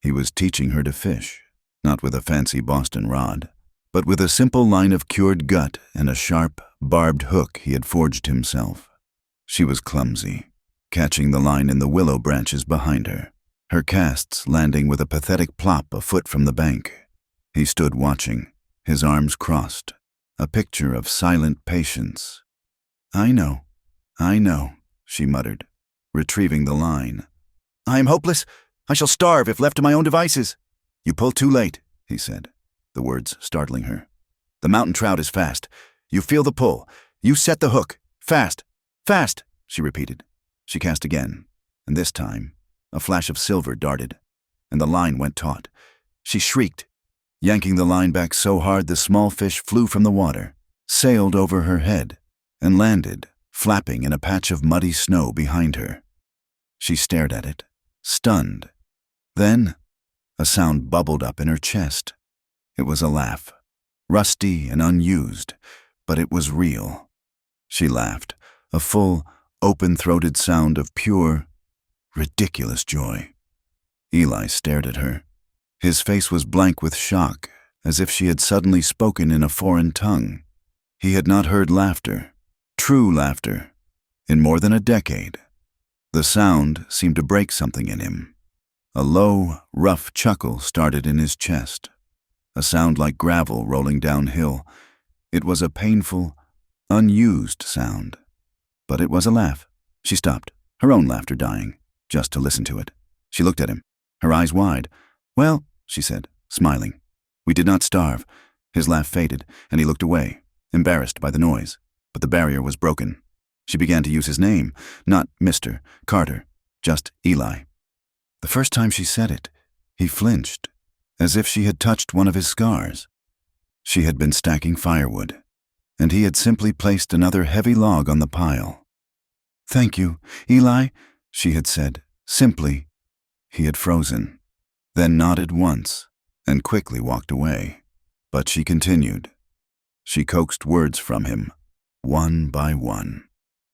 He was teaching her to fish, not with a fancy Boston rod, but with a simple line of cured gut and a sharp, barbed hook he had forged himself. She was clumsy, catching the line in the willow branches behind her, her casts landing with a pathetic plop a foot from the bank. He stood watching, his arms crossed, a picture of silent patience. I know, she muttered, retrieving the line. "I am hopeless. I shall starve if left to my own devices." "You pulled too late," he said, the words startling her. "The mountain trout is fast. You feel the pull. You set the hook. Fast, fast," she repeated. She cast again, and this time, a flash of silver darted, and the line went taut. She shrieked, yanking the line back so hard the small fish flew from the water, sailed over her head, and landed, flapping in a patch of muddy snow behind her. She stared at it, stunned. Then, a sound bubbled up in her chest. It was a laugh, rusty and unused, but it was real. She laughed, a full, open-throated sound of pure, ridiculous joy. Eli stared at her. His face was blank with shock, as if she had suddenly spoken in a foreign tongue. He had not heard laughter, true laughter, in more than a decade. The sound seemed to break something in him. A low, rough chuckle started in his chest, a sound like gravel rolling downhill. It was a painful, unused sound. But it was a laugh. She stopped, her own laughter dying, just to listen to it. She looked at him, her eyes wide. "Well," she said, smiling, "we did not starve." His laugh faded, and he looked away, embarrassed by the noise. But the barrier was broken. She began to use his name, not Mr. Carter, just Eli. The first time she said it, he flinched, as if she had touched one of his scars. She had been stacking firewood, and he had simply placed another heavy log on the pile. "Thank you, Eli," she had said, simply. He had frozen, then nodded once, and quickly walked away. But she continued. She coaxed words from him, one by one,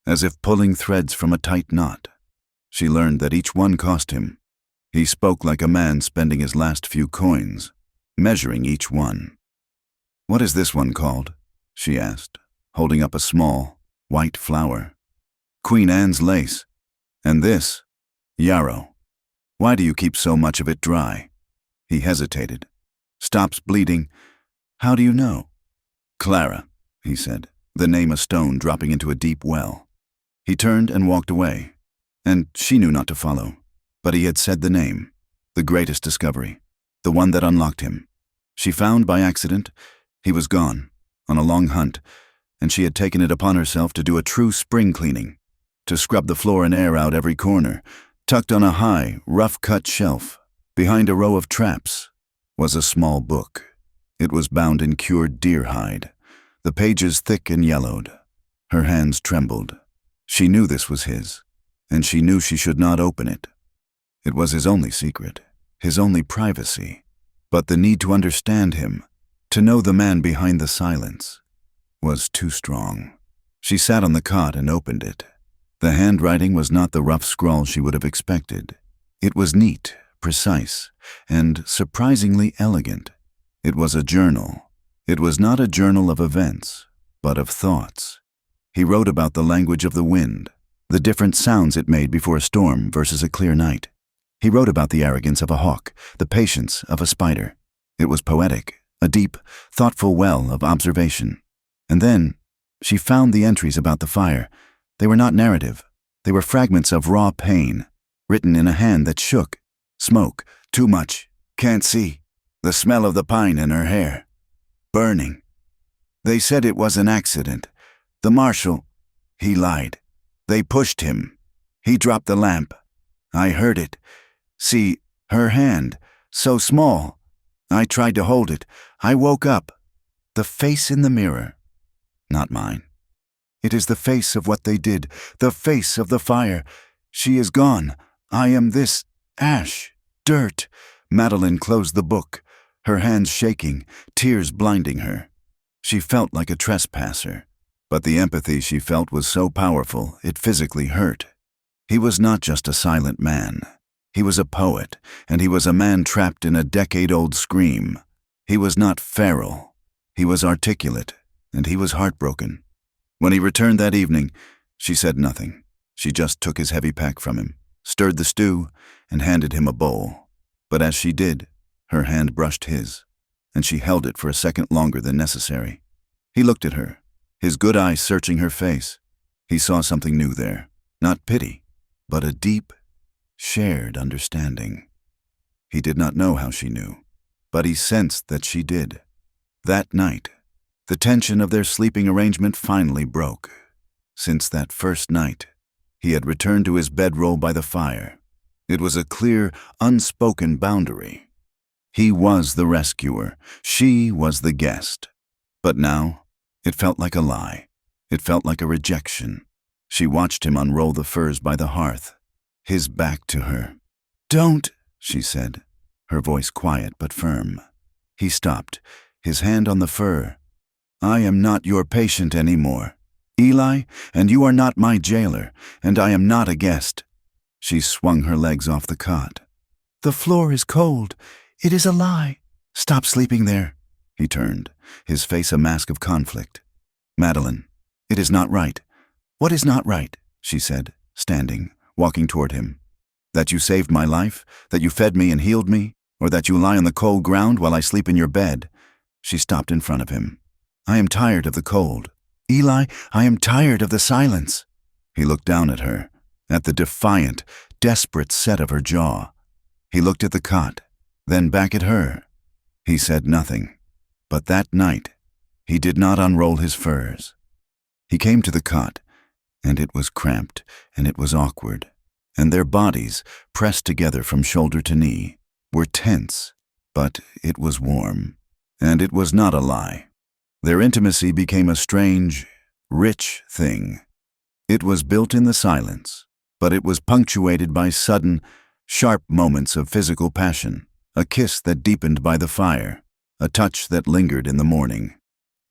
as if pulling threads from a tight knot. She learned that each one cost him. He spoke like a man spending his last few coins, measuring each one. "What is this one called?" she asked, holding up a small, white flower. "Queen Anne's lace. And this, yarrow. Why do you keep so much of it dry?" He hesitated. "Stops bleeding. How do you know?" "Clara," he said, the name a stone dropping into a deep well. He turned and walked away, and she knew not to follow. But he had said the name, the greatest discovery. the one that unlocked him. She found by accident. He was gone, on a long hunt, and she had taken it upon herself to do a true spring cleaning, to scrub the floor and air out every corner. Tucked on a high, rough-cut shelf, behind a row of traps, was a small book. It was bound in cured deer hide, the pages thick and yellowed. Her hands trembled. She knew this was his, and she knew she should not open it. It was his only secret, his only privacy. But the need to understand him, to know the man behind the silence, was too strong. She sat on the cot and opened it. The handwriting was not the rough scrawl she would have expected. It was neat, precise, and surprisingly elegant. It was a journal. It was not a journal of events, but of thoughts. He wrote about the language of the wind, the different sounds it made before a storm versus a clear night. He wrote about the arrogance of a hawk, the patience of a spider. It was poetic, a deep, thoughtful well of observation. And then she found the entries about the fire. They were not narrative. They were fragments of raw pain, written in a hand that shook. Smoke, too much, can't see. The smell of the pine in her hair. Burning. They said it was an accident. The marshal, he lied. They pushed him. He dropped the lamp. I heard it. See, her hand, so small. I tried to hold it. I woke up. The face in the mirror. Not mine. It is the face of what they did, the face of the fire. She is gone. I am this ash, dirt. Madeline closed the book, her hands shaking, tears blinding her. She felt like a trespasser, but the empathy she felt was so powerful it physically hurt. He was not just a silent man. He was a poet, and he was a man trapped in a decade-old scream. He was not feral. He was articulate, and he was heartbroken. When he returned that evening, she said nothing. She just took his heavy pack from him, stirred the stew, and handed him a bowl. But as she did, her hand brushed his, and she held it for a second longer than necessary. He looked at her, his good eyes searching her face. He saw something new there, not pity, but a deep, shared understanding. He did not know how she knew, but he sensed that she did. That night, the tension of their sleeping arrangement finally broke. Since that first night, he had returned to his bedroll by the fire. It was a clear, unspoken boundary. He was the rescuer. She was the guest. But now, it felt like a lie. It felt like a rejection. She watched him unroll the furs by the hearth, his back to her. "Don't," she said, her voice quiet but firm. He stopped, his hand on the fur. "I am not your patient anymore, Eli, and you are not my jailer, and I am not a guest." She swung her legs off the cot. "The floor is cold. It is a lie. Stop sleeping there." He turned, his face a mask of conflict. "Madeline, it is not right." "What is not right?" she said, standing, walking toward him. "That you saved my life, that you fed me and healed me, or that you lie on the cold ground while I sleep in your bed?" She stopped in front of him. "I am tired of the cold. Eli, I am tired of the silence." He looked down at her, at the defiant, desperate set of her jaw. He looked at the cot, then back at her. He said nothing. But that night, he did not unroll his furs. He came to the cot, and it was cramped, and it was awkward, and their bodies, pressed together from shoulder to knee, were tense, but it was warm, and it was not a lie. Their intimacy became a strange, rich thing. It was built in the silence, but it was punctuated by sudden, sharp moments of physical passion, a kiss that deepened by the fire, a touch that lingered in the morning.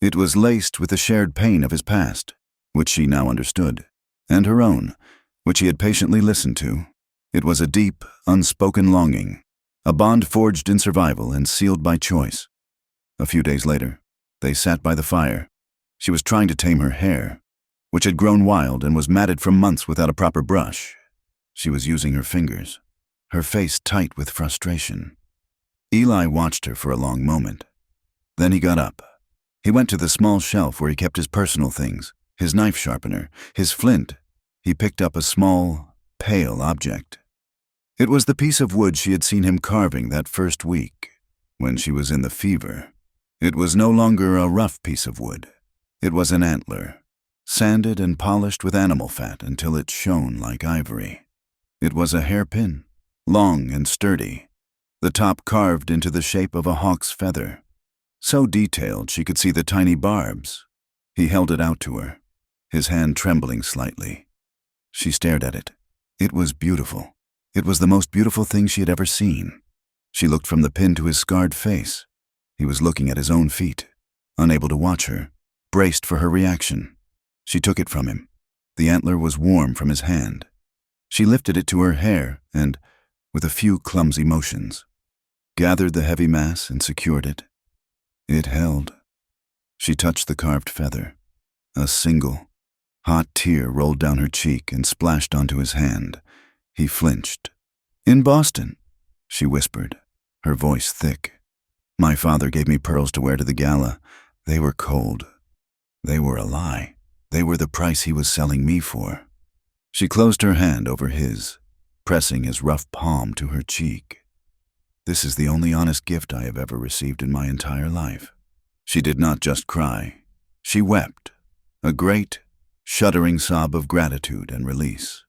It was laced with the shared pain of his past, which she now understood, and her own, which he had patiently listened to. It was a deep, unspoken longing, a bond forged in survival and sealed by choice. A few days later, they sat by the fire. She was trying to tame her hair, which had grown wild and was matted for months without a proper brush. She was using her fingers, her face tight with frustration. Eli watched her for a long moment. Then he got up. He went to the small shelf where he kept his personal things, his knife sharpener, his flint. He picked up a small, pale object. It was the piece of wood she had seen him carving that first week. when she was in the fever. It was no longer a rough piece of wood. It was an antler, sanded and polished with animal fat until it shone like ivory. It was a hairpin, long and sturdy, the top carved into the shape of a hawk's feather, so detailed she could see the tiny barbs. He held it out to her, his hand trembling slightly. She stared at it. It was beautiful. It was the most beautiful thing she had ever seen. She looked from the pin to his scarred face. He was looking at his own feet, unable to watch her, braced for her reaction. She took it from him. The antler was warm from his hand. She lifted it to her hair and, with a few clumsy motions, gathered the heavy mass and secured it. It held. She touched the carved feather. A single, hot tear rolled down her cheek and splashed onto his hand. He flinched. "In Boston," she whispered, her voice thick. "My father gave me pearls to wear to the gala. They were cold. They were a lie. They were the price he was selling me for." She closed her hand over his, pressing his rough palm to her cheek. "This is the only honest gift I have ever received in my entire life." She did not just cry. She wept, a great, shuddering sob of gratitude and release.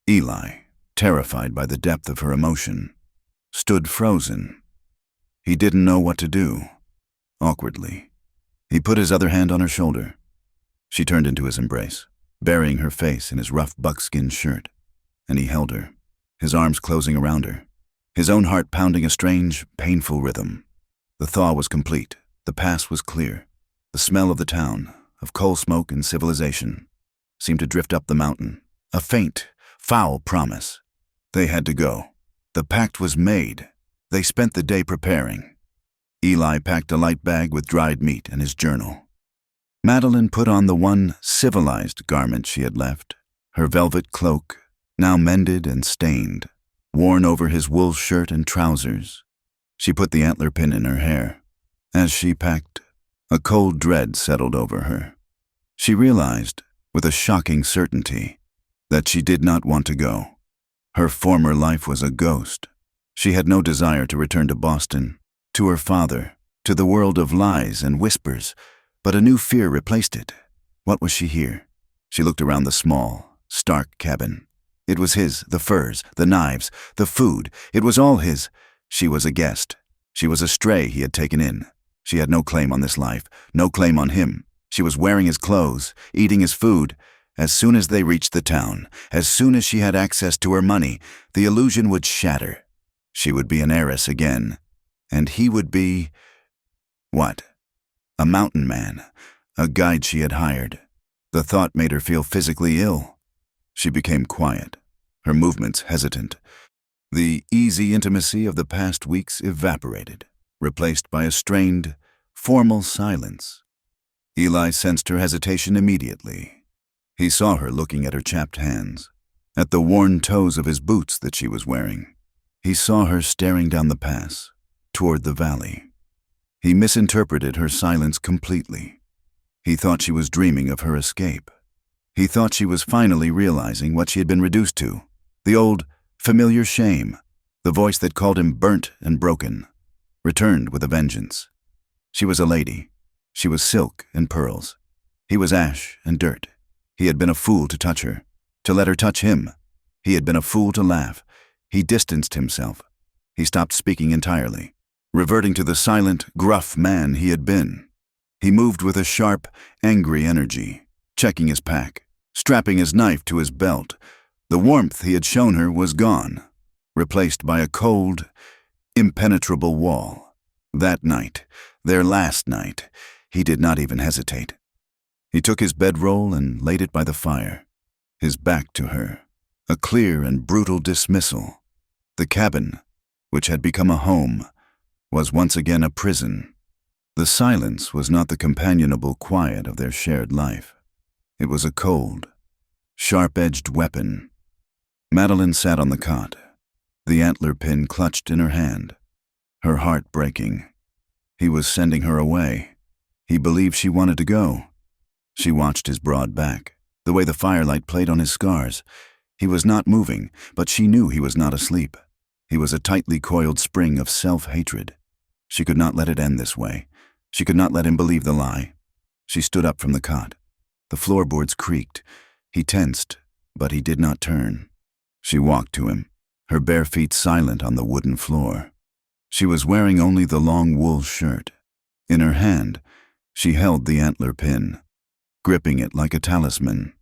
Eli, terrified by the depth of her emotion, stood frozen. He didn't know what to do. Awkwardly, he put his other hand on her shoulder. She turned into his embrace, burying her face in his rough buckskin shirt, and he held her, his arms closing around her, his own heart pounding a strange, painful rhythm. The thaw was complete. The pass was clear. The smell of the town, of coal smoke and civilization, seemed to drift up the mountain, a faint, foul promise. They had to go. The pact was made. They spent the day preparing. Eli packed a light bag with dried meat and his journal. Madeline put on the one civilized garment she had left, her velvet cloak, now mended and stained, worn over his wool shirt and trousers. She put the antler pin in her hair. As she packed, a cold dread settled over her. She realized, with a shocking certainty, that she did not want to go. Her former life was a ghost. She had no desire to return to Boston, to her father, to the world of lies and whispers, but a new fear replaced it. What was she here? She looked around the small, stark cabin. It was his, the furs, the knives, the food. It was all his. She was a guest. She was a stray he had taken in. She had no claim on this life, no claim on him. She was wearing his clothes, eating his food. As soon as they reached the town, as soon as she had access to her money, the illusion would shatter. She would be an heiress again. And he would be... what? A mountain man, a guide she had hired. The thought made her feel physically ill. She became quiet, her movements hesitant. The easy intimacy of the past weeks evaporated, replaced by a strained, formal silence. Eli sensed her hesitation immediately. He saw her looking at her chapped hands, at the worn toes of his boots that she was wearing. He saw her staring down the pass, toward the valley. He misinterpreted her silence completely. He thought she was dreaming of her escape. He thought she was finally realizing what she had been reduced to, the old, familiar shame, the voice that called him burnt and broken, returned with a vengeance. She was a lady. She was silk and pearls. He was ash and dirt. He had been a fool to touch her, to let her touch him. He had been a fool to laugh. He distanced himself. He stopped speaking entirely, reverting to the silent, gruff man he had been. He moved with a sharp, angry energy, checking his pack, strapping his knife to his belt. The warmth he had shown her was gone, replaced by a cold, impenetrable wall. That night, their last night, he did not even hesitate. He took his bedroll and laid it by the fire, his back to her, a clear and brutal dismissal. The cabin, which had become a home, was once again a prison. The silence was not the companionable quiet of their shared life. It was a cold, sharp-edged weapon. Madeline sat on the cot, the antler pin clutched in her hand, her heart breaking. He was sending her away. He believed she wanted to go. She watched his broad back, the way the firelight played on his scars. He was not moving, but she knew he was not asleep. He was a tightly coiled spring of self-hatred. She could not let it end this way. She could not let him believe the lie. She stood up from the cot. The floorboards creaked. He tensed, but he did not turn. She walked to him, her bare feet silent on the wooden floor. She was wearing only the long wool shirt. In her hand, she held the antler pin, gripping it like a talisman.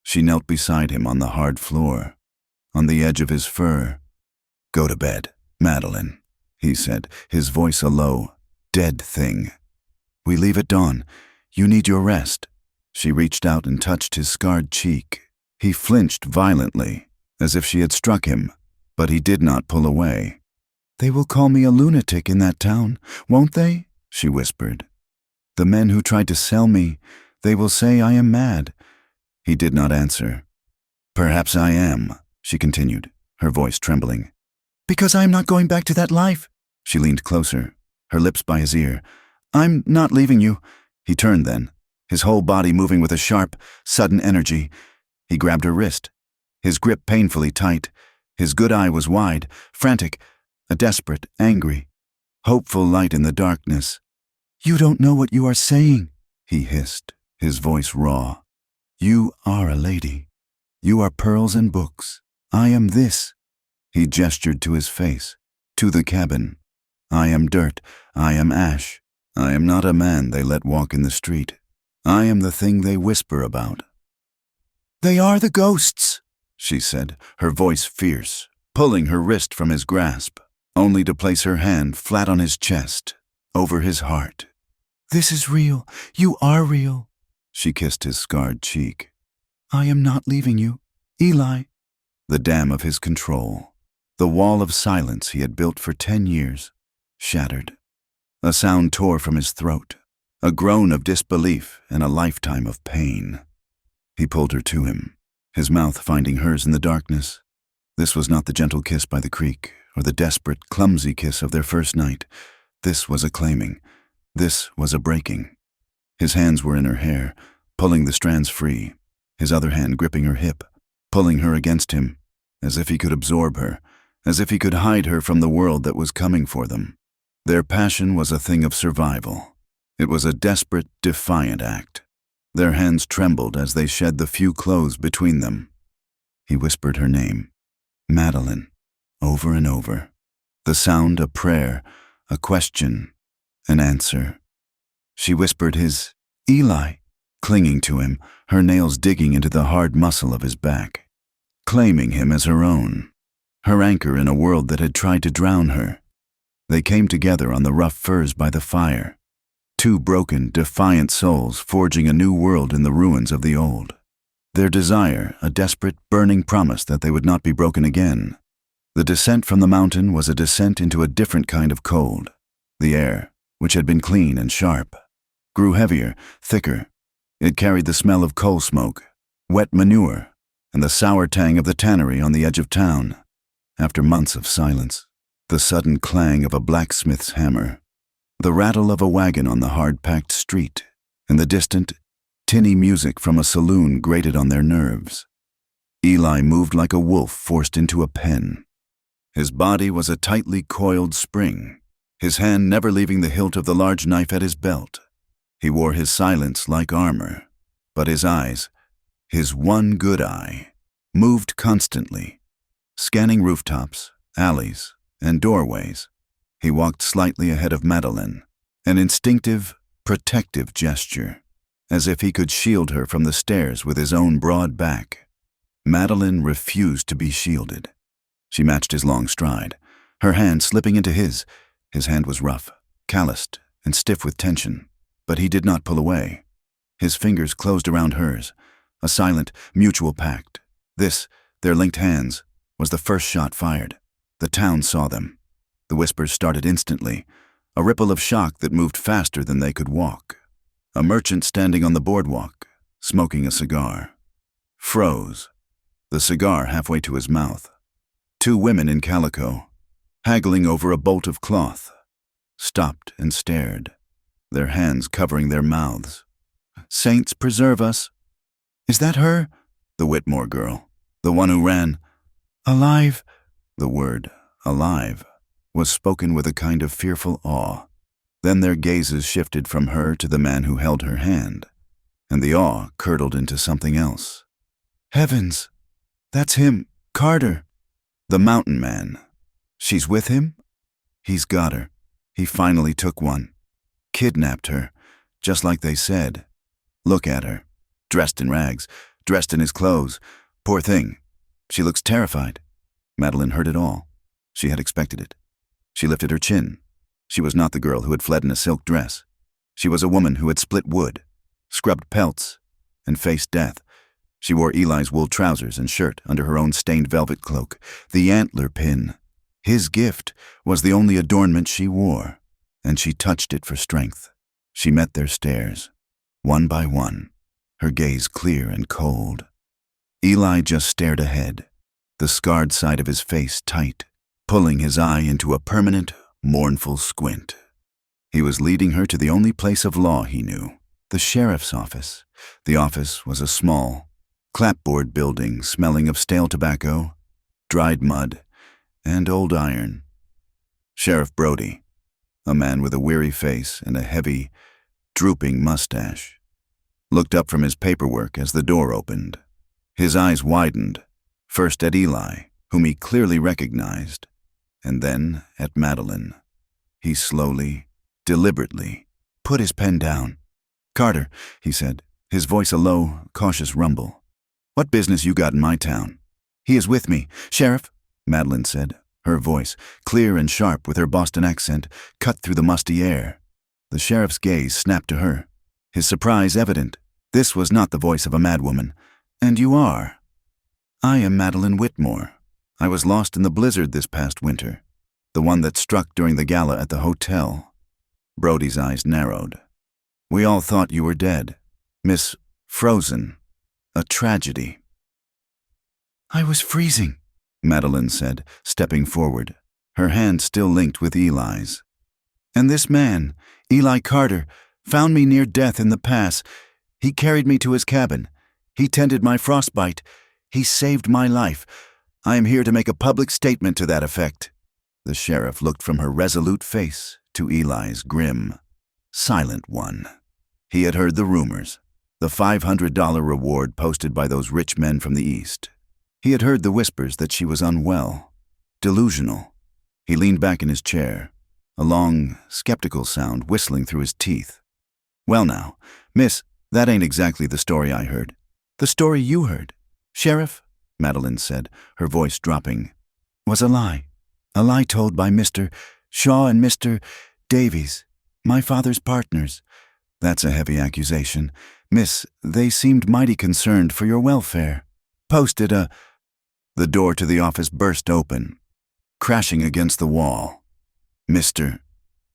She knelt beside him on the hard floor, on the edge of his fur. "Go to bed, Madeline," he said, his voice a low, dead thing. "We leave at dawn. You need your rest." She reached out and touched his scarred cheek. He flinched violently, as if she had struck him, but he did not pull away. "They will call me a lunatic in that town, won't they?" she whispered. "The men who tried to sell me, they will say I am mad." He did not answer. "Perhaps I am," she continued, her voice trembling. "Because I am not going back to that life." She leaned closer, her lips by his ear. "I'm not leaving you." He turned then, his whole body moving with a sharp, sudden energy. He grabbed her wrist, his grip painfully tight. His good eye was wide, frantic, a desperate, angry, hopeful light in the darkness. "You don't know what you are saying," he hissed, his voice raw. "You are a lady. You are pearls and books. I am this." He gestured to his face, to the cabin. "I am dirt. I am ash. I am not a man they let walk in the street. I am the thing they whisper about." "They are the ghosts," she said, her voice fierce, pulling her wrist from his grasp, only to place her hand flat on his chest, over his heart. "This is real. You are real." She kissed his scarred cheek. "I am not leaving you, Eli." The dam of his control, the wall of silence he had built for 10 years, shattered. A sound tore from his throat, a groan of disbelief and a lifetime of pain. He pulled her to him, his mouth finding hers in the darkness. This was not the gentle kiss by the creek, or the desperate, clumsy kiss of their first night. This was a claiming. This was a breaking. His hands were in her hair, pulling the strands free, his other hand gripping her hip, pulling her against him, as if he could absorb her, as if he could hide her from the world that was coming for them. Their passion was a thing of survival. It was a desperate, defiant act. Their hands trembled as they shed the few clothes between them. He whispered her name, Madeline, over and over. The sound a prayer, a question, an answer. She whispered his, "Eli," clinging to him, her nails digging into the hard muscle of his back, claiming him as her own, her anchor in a world that had tried to drown her. They came together on the rough furs by the fire, two broken, defiant souls forging a new world in the ruins of the old. Their desire, a desperate, burning promise that they would not be broken again. The descent from the mountain was a descent into a different kind of cold. The air, which had been clean and sharp, grew heavier, thicker. It carried the smell of coal smoke, wet manure, and the sour tang of the tannery on the edge of town. After months of silence, the sudden clang of a blacksmith's hammer, the rattle of a wagon on the hard-packed street, and the distant, tinny music from a saloon grated on their nerves. Eli moved like a wolf forced into a pen. His body was a tightly coiled spring, his hand never leaving the hilt of the large knife at his belt. He wore his silence like armor, but his eyes, his one good eye, moved constantly, scanning rooftops, alleys, and doorways. He walked slightly ahead of Madeline, an instinctive, protective gesture, as if he could shield her from the stairs with his own broad back. Madeline refused to be shielded. She matched his long stride, her hand slipping into his. His hand was rough, calloused, and stiff with tension, but he did not pull away. His fingers closed around hers, a silent, mutual pact. This, their linked hands, was the first shot fired. The town saw them. The whispers started instantly, a ripple of shock that moved faster than they could walk. A merchant standing on the boardwalk, smoking a cigar, froze, the cigar halfway to his mouth. Two women in calico, haggling over a bolt of cloth, stopped and stared, their hands covering their mouths. "Saints preserve us." "Is that her?" The Whitmore girl, the one who ran. "Alive." The word, alive, was spoken with a kind of fearful awe. Then their gazes shifted from her to the man who held her hand, and the awe curdled into something else. Heavens! That's him, Carter. The mountain man. She's with him? He's got her. He finally took one. Kidnapped her, just like they said. Look at her. Dressed in rags, dressed in his clothes. Poor thing. She looks terrified. Madeline heard it all. She had expected it. She lifted her chin. She was not the girl who had fled in a silk dress. She was a woman who had split wood, scrubbed pelts, and faced death. She wore Eli's wool trousers and shirt under her own stained velvet cloak. The antler pin, his gift, was the only adornment she wore, and she touched it for strength. She met their stares, one by one, her gaze clear and cold. Eli just stared ahead, the scarred side of his face tight, pulling his eye into a permanent, mournful squint. He was leading her to the only place of law he knew, the sheriff's office. The office was a small, clapboard building smelling of stale tobacco, dried mud, and old iron. Sheriff Brody, a man with a weary face and a heavy, drooping mustache, looked up from his paperwork as the door opened. His eyes widened, first at Eli, whom he clearly recognized, and then at Madeline. He slowly, deliberately, put his pen down. "Carter," he said, his voice a low, cautious rumble. "What business you got in my town?" "He is with me, Sheriff," Madeline said, her voice, clear and sharp with her Boston accent, cut through the musty air. The sheriff's gaze snapped to her, his surprise evident. This was not the voice of a madwoman. "And you are?" "I am Madeline Whitmore. I was lost in the blizzard this past winter, the one that struck during the gala at the hotel." Brody's eyes narrowed. "We all thought you were dead. Miss Frozen. A tragedy." "I was freezing," Madeline said, stepping forward, her hand still linked with Eli's. "And this man, Eli Carter, found me near death in the pass. He carried me to his cabin. He tended my frostbite. He saved my life. I am here to make a public statement to that effect." The sheriff looked from her resolute face to Eli's grim, silent one. He had heard the rumors, the $500 reward posted by those rich men from the East. He had heard the whispers that she was unwell, delusional. He leaned back in his chair, a long, skeptical sound whistling through his teeth. "Well now, miss, that ain't exactly the story I heard." "The story you heard, Sheriff," Madeline said, her voice dropping, "was a lie told by Mr. Shaw and Mr. Davies, my father's partners." "That's a heavy accusation. Miss, they seemed mighty concerned for your welfare. Posted a—" The door to the office burst open, crashing against the wall. Mr.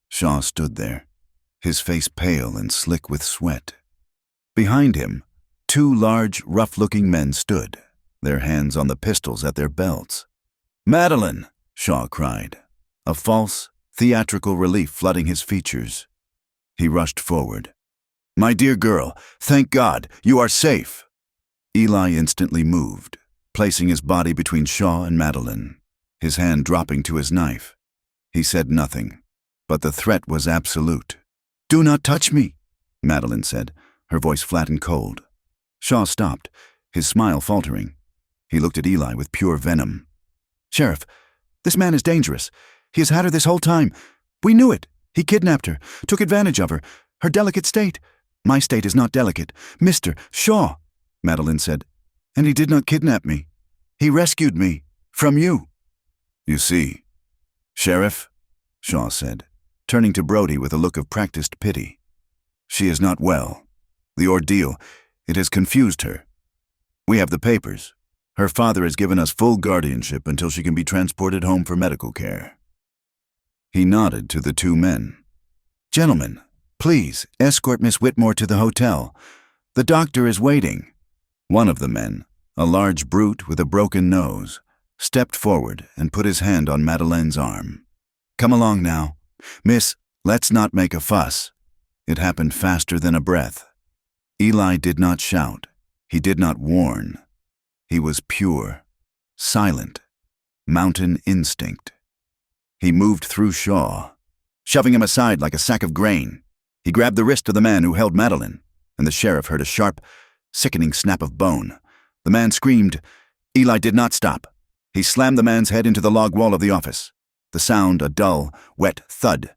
Shaw stood there, his face pale and slick with sweat. Behind him, two large, rough-looking men stood, their hands on the pistols at their belts. "Madeline!" Shaw cried, a false, theatrical relief flooding his features. He rushed forward. "My dear girl, thank God, you are safe!" Eli instantly moved, placing his body between Shaw and Madeline, his hand dropping to his knife. He said nothing, but the threat was absolute. "Do not touch me," Madeline said, her voice flat and cold. Shaw stopped, his smile faltering. He looked at Eli with pure venom. "Sheriff, this man is dangerous. He has had her this whole time. We knew it. He kidnapped her, took advantage of her, her delicate state. My state is not delicate. Mr. Shaw," Madeline said, "and he did not kidnap me. He rescued me from you." "You see, Sheriff," Shaw said, turning to Brody with a look of practiced pity. "She is not well. The ordeal, it has confused her. We have the papers. Her father has given us full guardianship until she can be transported home for medical care." He nodded to the two men. "Gentlemen, please escort Miss Whitmore to the hotel. The doctor is waiting." One of the men, a large brute with a broken nose, stepped forward and put his hand on Madeleine's arm. "Come along now. Miss, let's not make a fuss." It happened faster than a breath. Eli did not shout. He did not warn. He was pure, silent, mountain instinct. He moved through Shaw, shoving him aside like a sack of grain. He grabbed the wrist of the man who held Madeline, and the sheriff heard a sharp, sickening snap of bone. The man screamed. Eli did not stop. He slammed the man's head into the log wall of the office. The sound, a dull, wet thud.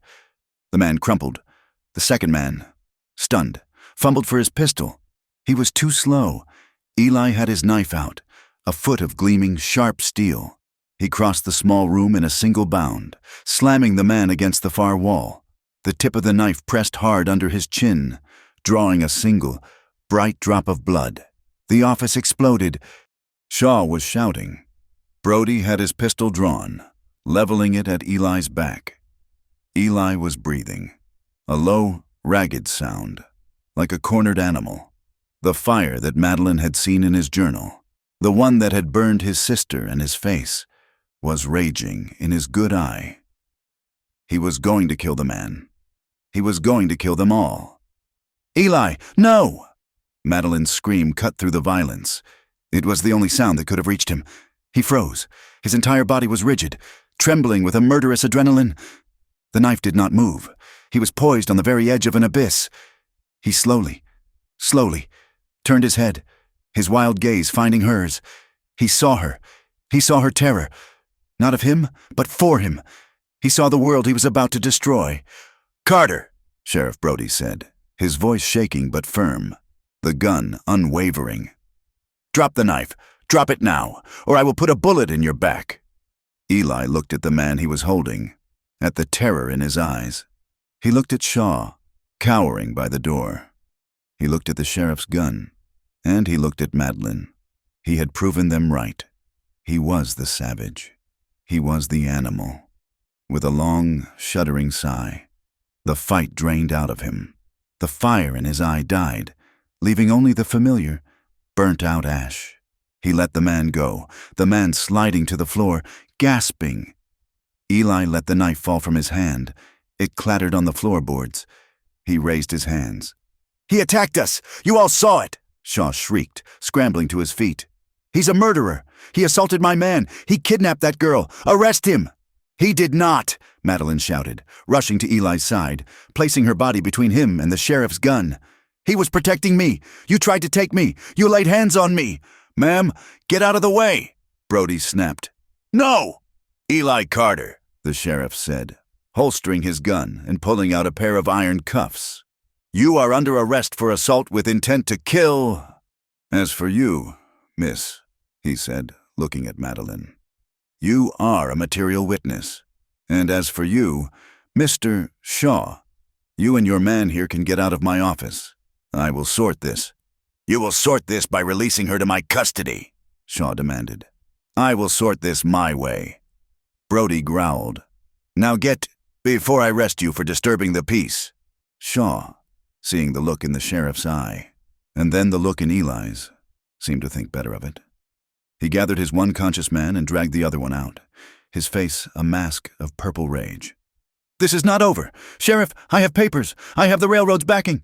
The man crumpled. The second man, stunned, fumbled for his pistol. He was too slow. Eli had his knife out, a foot of gleaming, sharp steel. He crossed the small room in a single bound, slamming the man against the far wall. The tip of the knife pressed hard under his chin, drawing a single, bright drop of blood. The office exploded. Shaw was shouting. Brody had his pistol drawn, leveling it at Eli's back. Eli was breathing, a low, ragged sound, like a cornered animal. The fire that Madeline had seen in his journal, the one that had burned his sister and his face, was raging in his good eye. He was going to kill the man. He was going to kill them all. "Eli, no!" Madeline's scream cut through the violence. It was the only sound that could have reached him. He froze. His entire body was rigid, trembling with a murderous adrenaline. The knife did not move. He was poised on the very edge of an abyss. He slowly turned his head, his wild gaze finding hers. He saw her. He saw her terror. Not of him, but for him. He saw the world he was about to destroy. "Carter," Sheriff Brody said, his voice shaking but firm, the gun unwavering. "Drop the knife. Drop it now, or I will put a bullet in your back." Eli looked at the man he was holding, at the terror in his eyes. He looked at Shaw, cowering by the door. He looked at the sheriff's gun, and he looked at Madeline. He had proven them right. He was the savage. He was the animal. With a long, shuddering sigh, the fight drained out of him. The fire in his eye died, leaving only the familiar, burnt-out ash. He let the man go, the man sliding to the floor, gasping. Eli let the knife fall from his hand. It clattered on the floorboards. He raised his hands. "He attacked us! You all saw it!" Shaw shrieked, scrambling to his feet. "He's a murderer! He assaulted my man! He kidnapped that girl! Arrest him!" "He did not!" Madeline shouted, rushing to Eli's side, placing her body between him and the sheriff's gun. "He was protecting me! You tried to take me! You laid hands on me! Ma'am, get out of the way!" Brody snapped. "No!" "Eli Carter," the sheriff said, holstering his gun and pulling out a pair of iron cuffs. "You are under arrest for assault with intent to kill." "As for you, miss," he said, looking at Madeline, "you are a material witness. And as for you, Mr. Shaw, you and your man here can get out of my office. I will sort this." "You will sort this by releasing her to my custody," Shaw demanded. "I will sort this my way." Brody growled. "Now get, before I arrest you for disturbing the peace." Shaw, seeing the look in the sheriff's eye, and then the look in Eli's, seemed to think better of it. He gathered his one conscious man and dragged the other one out, his face a mask of purple rage. "This is not over. Sheriff, I have papers. I have the railroad's backing."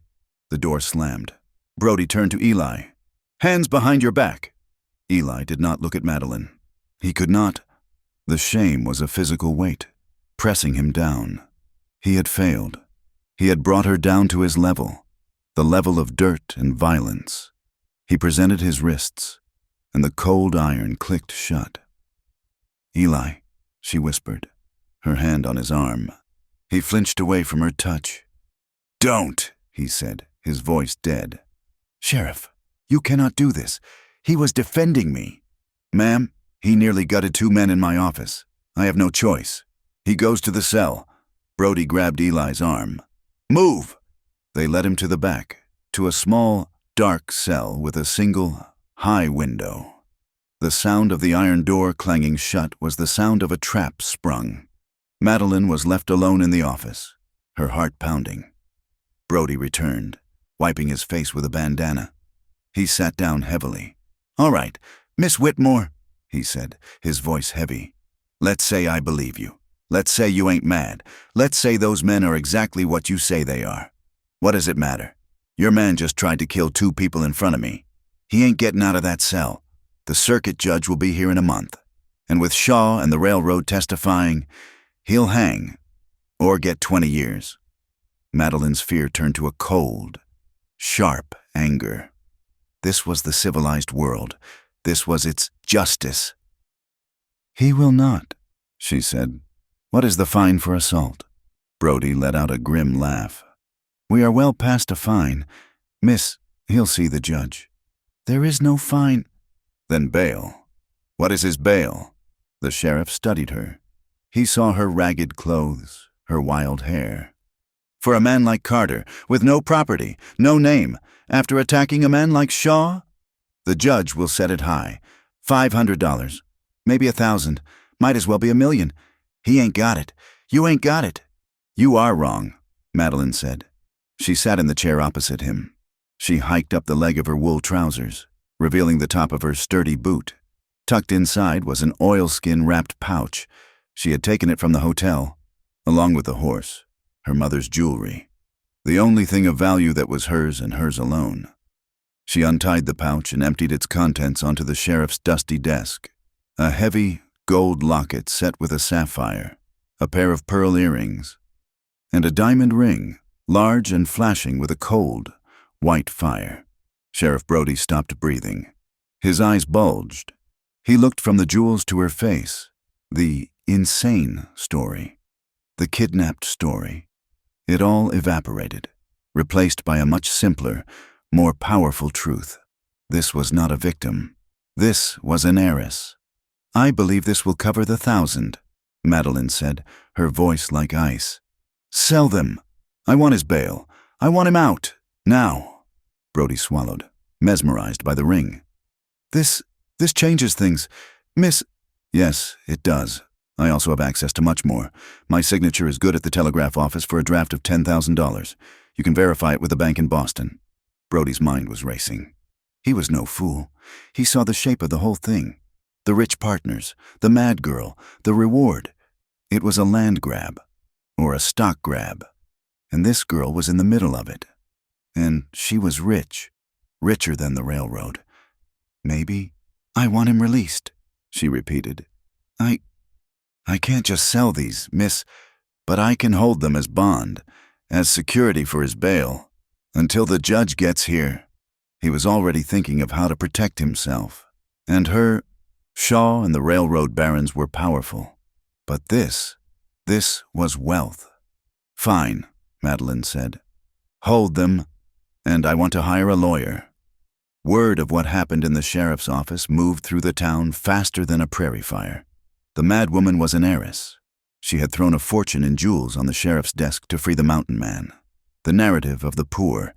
The door slammed. Brody turned to Eli. "Hands behind your back." Eli did not look at Madeline. He could not. The shame was a physical weight, pressing him down. He had failed. He had brought her down to his level, the level of dirt and violence. He presented his wrists, and the cold iron clicked shut. "Eli," she whispered, her hand on his arm. He flinched away from her touch. "Don't," he said, his voice dead. "Sheriff, you cannot do this. He was defending me." "Ma'am, he nearly gutted 2 men in my office. I have no choice. He goes to the cell." Brody grabbed Eli's arm. "Move!" They led him to the back, to a small, dark cell with a single, high window. The sound of the iron door clanging shut was the sound of a trap sprung. Madeline was left alone in the office, her heart pounding. Brody returned, wiping his face with a bandana. He sat down heavily. "All right, Miss Whitmore," he said, his voice heavy. "Let's say I believe you. Let's say you ain't mad. Let's say those men are exactly what you say they are. What does it matter? Your man just tried to kill 2 people in front of me. He ain't getting out of that cell. The circuit judge will be here in a month. And with Shaw and the railroad testifying, He'll hang, or get 20 years. Madeline's fear turned to a cold, sharp anger. This was the civilized world. This was its justice. "He will not," she said. "What is the fine for assault?" Brody let out a grim laugh. "We are well past a fine. Miss, he'll see the judge." "There is no fine." "Then bail." "What is his bail?" The sheriff studied her. He saw her ragged clothes, her wild hair. "For a man like Carter, with no property, no name, after attacking a man like Shaw? The judge will set it high. $500, maybe 1,000, might as well be 1,000,000. He ain't got it. You ain't got it." "You are wrong," Madeline said. She sat in the chair opposite him. She hiked up the leg of her wool trousers, revealing the top of her sturdy boot. Tucked inside was an oilskin-wrapped pouch. She had taken it from the hotel, along with the horse, her mother's jewelry, the only thing of value that was hers and hers alone. She untied the pouch and emptied its contents onto the sheriff's dusty desk. A heavy gold locket set with a sapphire, a pair of pearl earrings, and a diamond ring, large and flashing with a cold, white fire. Sheriff Brody stopped breathing. His eyes bulged. He looked from the jewels to her face. The insane story. The kidnapped story. It all evaporated, replaced by a much simpler, more powerful truth. This was not a victim. This was an heiress. "I believe this will cover the 1,000, Madeline said, her voice like ice. "Sell them. I want his bail. I want him out. Now." Brody swallowed, mesmerized by the ring. This changes things. Miss..." "Yes, it does. I also have access to much more. My signature is good at the telegraph office for a draft of $10,000. You can verify it with a bank in Boston." Brody's mind was racing. He was no fool. He saw the shape of the whole thing. The rich partners, the mad girl, the reward. It was a land grab, or a stock grab. And this girl was in the middle of it. And she was rich, richer than the railroad. Maybe. "I want him released," she repeated. I can't just sell these, miss, but I can hold them as bond, as security for his bail, until the judge gets here." He was already thinking of how to protect himself. And her, Shaw and the railroad barons were powerful. But this was wealth. "Fine," Madeline said. "Hold them, and I want to hire a lawyer." Word of what happened in the sheriff's office moved through the town faster than a prairie fire. The mad woman was an heiress. She had thrown a fortune in jewels on the sheriff's desk to free the mountain man. The narrative of the poor,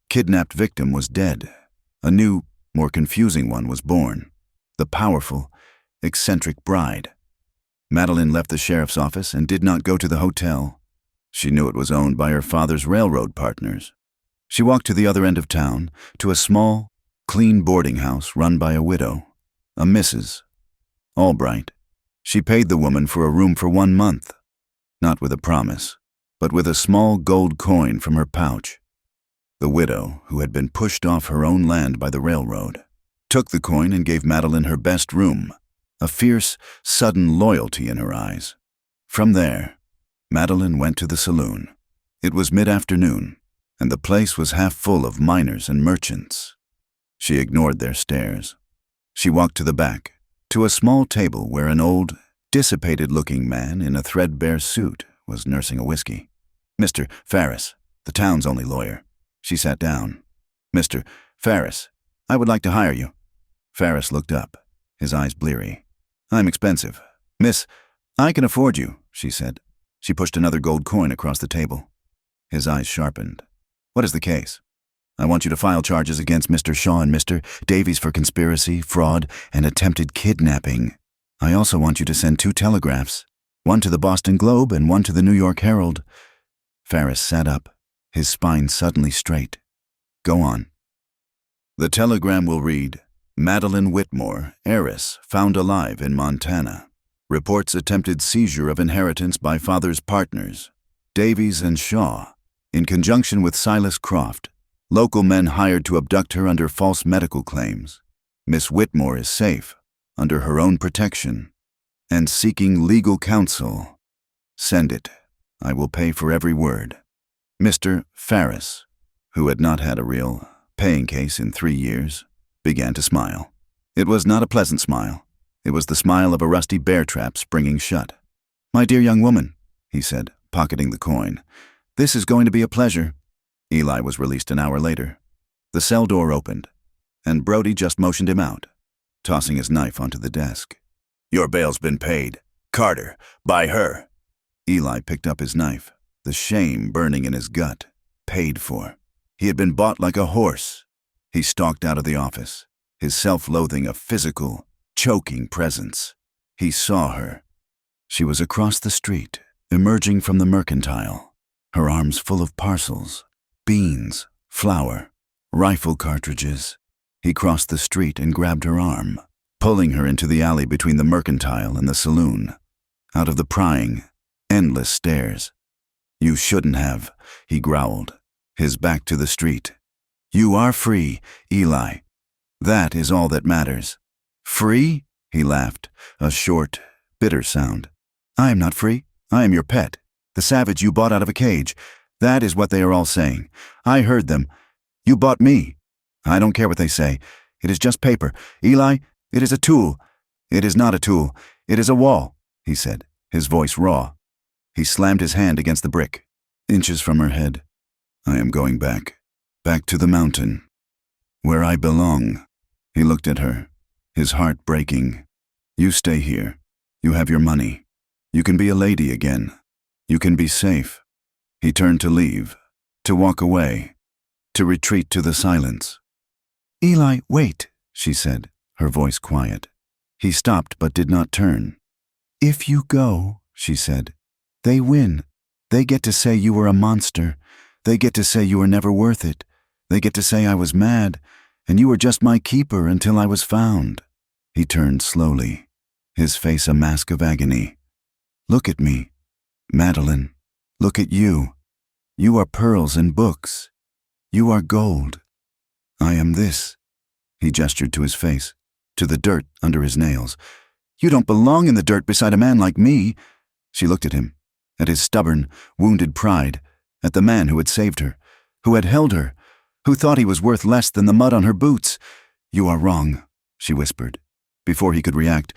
kidnapped victim was dead. A new, more confusing one was born. The powerful, eccentric bride. Madeline left the sheriff's office and did not go to the hotel. She knew it was owned by her father's railroad partners. She walked to the other end of town, to a small, clean boarding house run by a widow, a Mrs. Albright. She paid the woman for a room for 1 month, not with a promise, but with a small gold coin from her pouch. The widow, who had been pushed off her own land by the railroad, took the coin and gave Madeline her best room, a fierce, sudden loyalty in her eyes. From there, Madeline went to the saloon. It was mid-afternoon, and the place was half full of miners and merchants. She ignored their stares. She walked to the back, to a small table where an old, dissipated-looking man in a threadbare suit was nursing a whiskey. "Mr. Ferris, the town's only lawyer." She sat down. "Mr. Ferris, I would like to hire you." Ferris looked up, his eyes bleary. "I'm expensive. Miss, I can afford you," she said. She pushed another gold coin across the table. His eyes sharpened. "What is the case?" "I want you to file charges against Mr. Shaw and Mr. Davies for conspiracy, fraud, and attempted kidnapping. I also want you to send 2 telegraphs, one to the Boston Globe and one to the New York Herald." Ferris sat up, his spine suddenly straight. "Go on." "The telegram will read, Madeline Whitmore, heiress, found alive in Montana. Reports attempted seizure of inheritance by father's partners, Davies and Shaw, in conjunction with Silas Croft. Local men hired to abduct her under false medical claims. Miss Whitmore is safe, under her own protection, and seeking legal counsel. Send it. I will pay for every word. Mr. Ferris, who had not had a real paying case in 3 years, began to smile. It was not a pleasant smile. It was the smile of a rusty bear trap springing shut. "My dear young woman," he said, pocketing the coin, "this is going to be a pleasure." Eli was released an hour later. The cell door opened, and Brody just motioned him out, tossing his knife onto the desk. "Your bail's been paid. Carter, by her." Eli picked up his knife, the shame burning in his gut. Paid for. He had been bought like a horse. He stalked out of the office, his self-loathing a physical, choking presence. He saw her. She was across the street, emerging from the mercantile, her arms full of parcels, beans, flour, rifle cartridges. He crossed the street and grabbed her arm, pulling her into the alley between the mercantile and the saloon, out of the prying, endless stares. "You shouldn't have," he growled, his back to the street. "You are free, Eli. That is all that matters." "Free?" he laughed, a short, bitter sound. "I am not free. I am your pet, the savage you bought out of a cage. That is what they are all saying. I heard them. You bought me. I don't care what they say. It is just paper. Eli, it is a tool." "It is not a tool. It is a wall," he said, his voice raw. He slammed his hand against the brick, inches from her head. "I am going back to the mountain, where I belong." He looked at her, his heart breaking. "You stay here. You have your money. You can be a lady again. You can be safe." He turned to leave, to walk away, to retreat to the silence. "Eli, wait," she said, her voice quiet. He stopped but did not turn. "If you go," she said, "they win. They get to say you were a monster. They get to say you were never worth it. They get to say I was mad, and you were just my keeper until I was found." He turned slowly, his face a mask of agony. "Look at me, Madeline. Look at you. You are pearls and books. You are gold. I am this." He gestured to his face, to the dirt under his nails. "You don't belong in the dirt beside a man like me." She looked at him, at his stubborn, wounded pride, at the man who had saved her, who had held her, who thought he was worth less than the mud on her boots. "You are wrong," she whispered. Before he could react,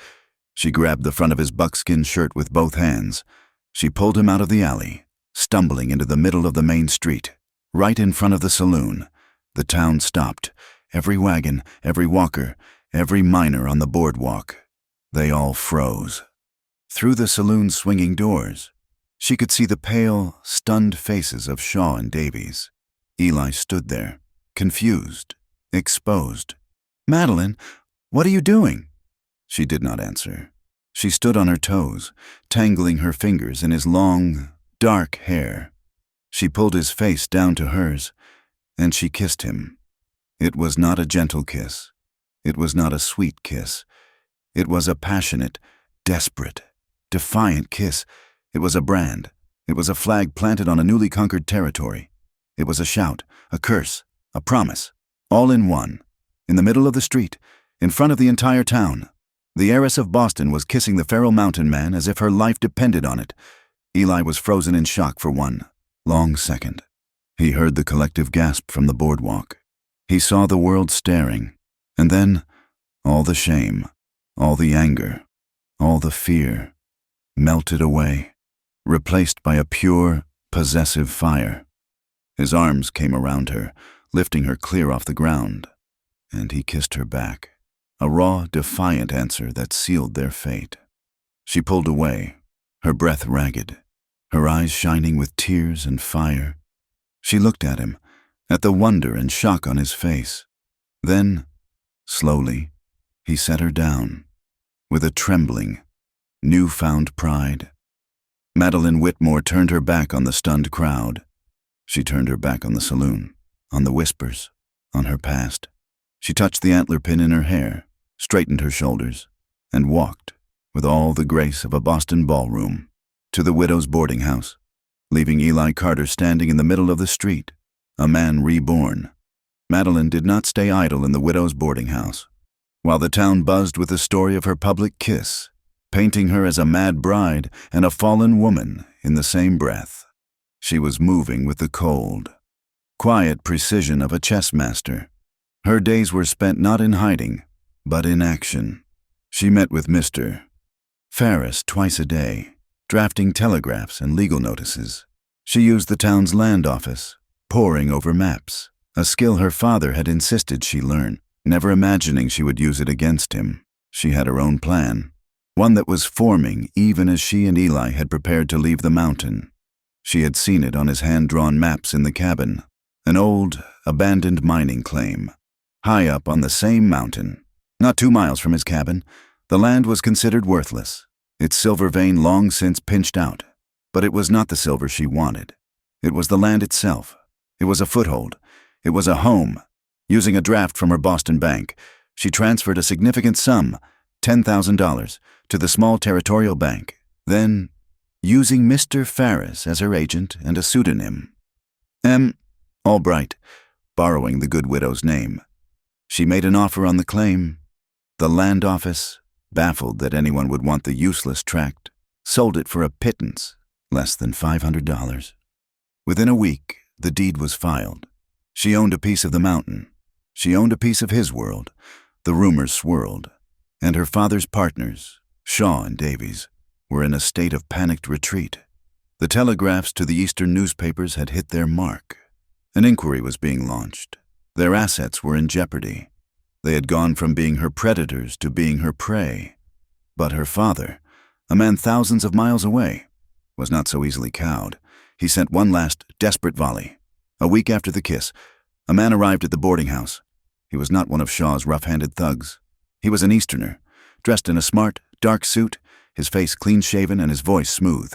she grabbed the front of his buckskin shirt with both hands. She pulled him out of the alley, stumbling into the middle of the main street, right in front of the saloon. The town stopped, every wagon, every walker, every miner on the boardwalk. They all froze. Through the saloon's swinging doors, she could see the pale, stunned faces of Shaw and Davies. Eli stood there, confused, exposed. "Madeline, what are you doing?" She did not answer. She stood on her toes, tangling her fingers in his long, dark hair. She pulled his face down to hers, and she kissed him. It was not a gentle kiss. It was not a sweet kiss. It was a passionate, desperate, defiant kiss. It was a brand. It was a flag planted on a newly conquered territory. It was a shout, a curse, a promise, all in one. In the middle of the street, in front of the entire town, the heiress of Boston was kissing the feral mountain man as if her life depended on it. Eli was frozen in shock for one long second. He heard the collective gasp from the boardwalk. He saw the world staring, and then all the shame, all the anger, all the fear melted away, replaced by a pure, possessive fire. His arms came around her, lifting her clear off the ground, and he kissed her back, a raw, defiant answer that sealed their fate. She pulled away, her breath ragged, her eyes shining with tears and fire. She looked at him, at the wonder and shock on his face. Then, slowly, he set her down, with a trembling, newfound pride. Madeline Whitmore turned her back on the stunned crowd. She turned her back on the saloon, on the whispers, on her past. She touched the antler pin in her hair, straightened her shoulders, and walked, with all the grace of a Boston ballroom, to the widow's boarding house, leaving Eli Carter standing in the middle of the street, a man reborn. Madeline did not stay idle in the widow's boarding house. While the town buzzed with the story of her public kiss, painting her as a mad bride and a fallen woman in the same breath. She was moving with the cold, quiet precision of a chess master. Her days were spent not in hiding, but in action. She met with Mr. Ferris twice a day, drafting telegraphs and legal notices. She used the town's land office, poring over maps, a skill her father had insisted she learn, never imagining she would use it against him. She had her own plan, one that was forming even as she and Eli had prepared to leave the mountain. She had seen it on his hand-drawn maps in the cabin, an old, abandoned mining claim. High up on the same mountain, not 2 miles from his cabin, the land was considered worthless, its silver vein long since pinched out. But it was not the silver she wanted. It was the land itself. It was a foothold. It was a home. Using a draft from her Boston bank, she transferred a significant sum, $10,000, to the small territorial bank. Then, using Mr. Ferris as her agent and a pseudonym, M. Albright, borrowing the good widow's name, she made an offer on the claim. The land office, baffled that anyone would want the useless tract, sold it for a pittance, less than $500. Within a week, the deed was filed. She owned a piece of the mountain. She owned a piece of his world. The rumors swirled, and her father's partners, Shaw and Davies, were in a state of panicked retreat. The telegraphs to the eastern newspapers had hit their mark. An inquiry was being launched. Their assets were in jeopardy. They had gone from being her predators to being her prey. But her father, a man thousands of miles away, was not so easily cowed. He sent one last, desperate volley. A week after the kiss, a man arrived at the boarding house. He was not one of Shaw's rough-handed thugs. He was an Easterner, dressed in a smart, dark suit, his face clean-shaven and his voice smooth.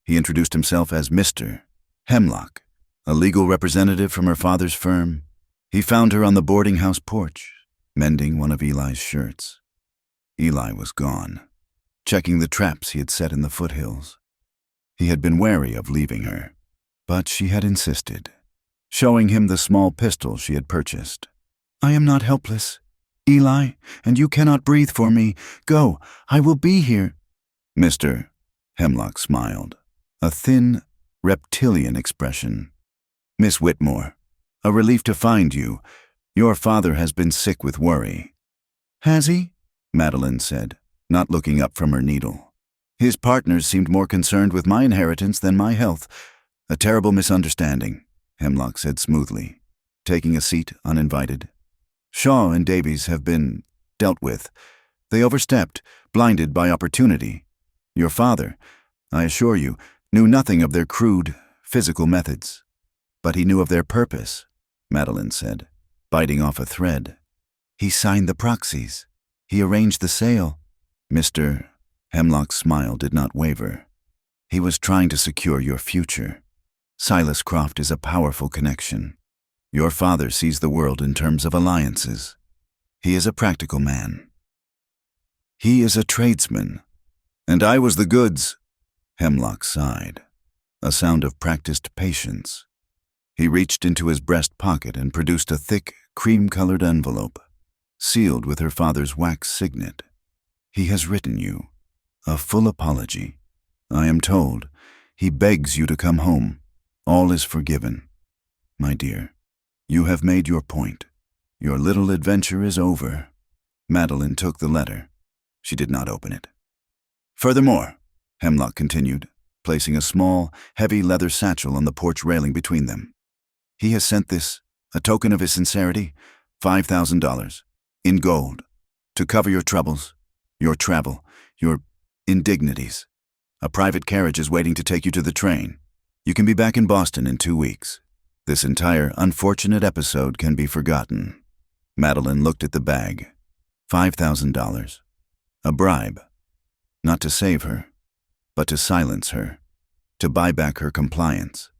He introduced himself as Mr. Hemlock, a legal representative from her father's firm. He found her on the boarding house porch, mending one of Eli's shirts. Eli was gone, checking the traps he had set in the foothills. He had been wary of leaving her, but she had insisted, showing him the small pistol she had purchased. "I am not helpless, Eli, and you cannot breathe for me. Go, I will be here." Mr. Hemlock smiled, a thin, reptilian expression. "Miss Whitmore, a relief to find you. Your father has been sick with worry." "Has he?" Madeline said, not looking up from her needle. "His partners seemed more concerned with my inheritance than my health. A terrible misunderstanding," Hemlock said smoothly, taking a seat uninvited. "Shaw and Davies have been dealt with. They overstepped, blinded by opportunity. Your father, I assure you, knew nothing of their crude, physical methods. But he knew of their purpose," Madeline said, biting off a thread. "He signed the proxies. He arranged the sale." Mr. Hemlock's smile did not waver. "He was trying to secure your future. Silas Croft is a powerful connection. Your father sees the world in terms of alliances. He is a practical man. He is a tradesman. And I was the goods." Hemlock sighed, a sound of practiced patience. He reached into his breast pocket and produced a thick, cream-colored envelope, sealed with her father's wax signet. "He has written you a full apology. I am told he begs you to come home. All is forgiven. My dear, you have made your point. Your little adventure is over." Madeline took the letter. She did not open it. "Furthermore," Hemlock continued, placing a small, heavy leather satchel on the porch railing between them, "he has sent this, a token of his sincerity, $5,000, in gold, to cover your troubles, your travel, your indignities. A private carriage is waiting to take you to the train. You can be back in Boston in 2 weeks. This entire unfortunate episode can be forgotten." Madeline looked at the bag. $5,000. A bribe. Not to save her, but to silence her, to buy back her compliance.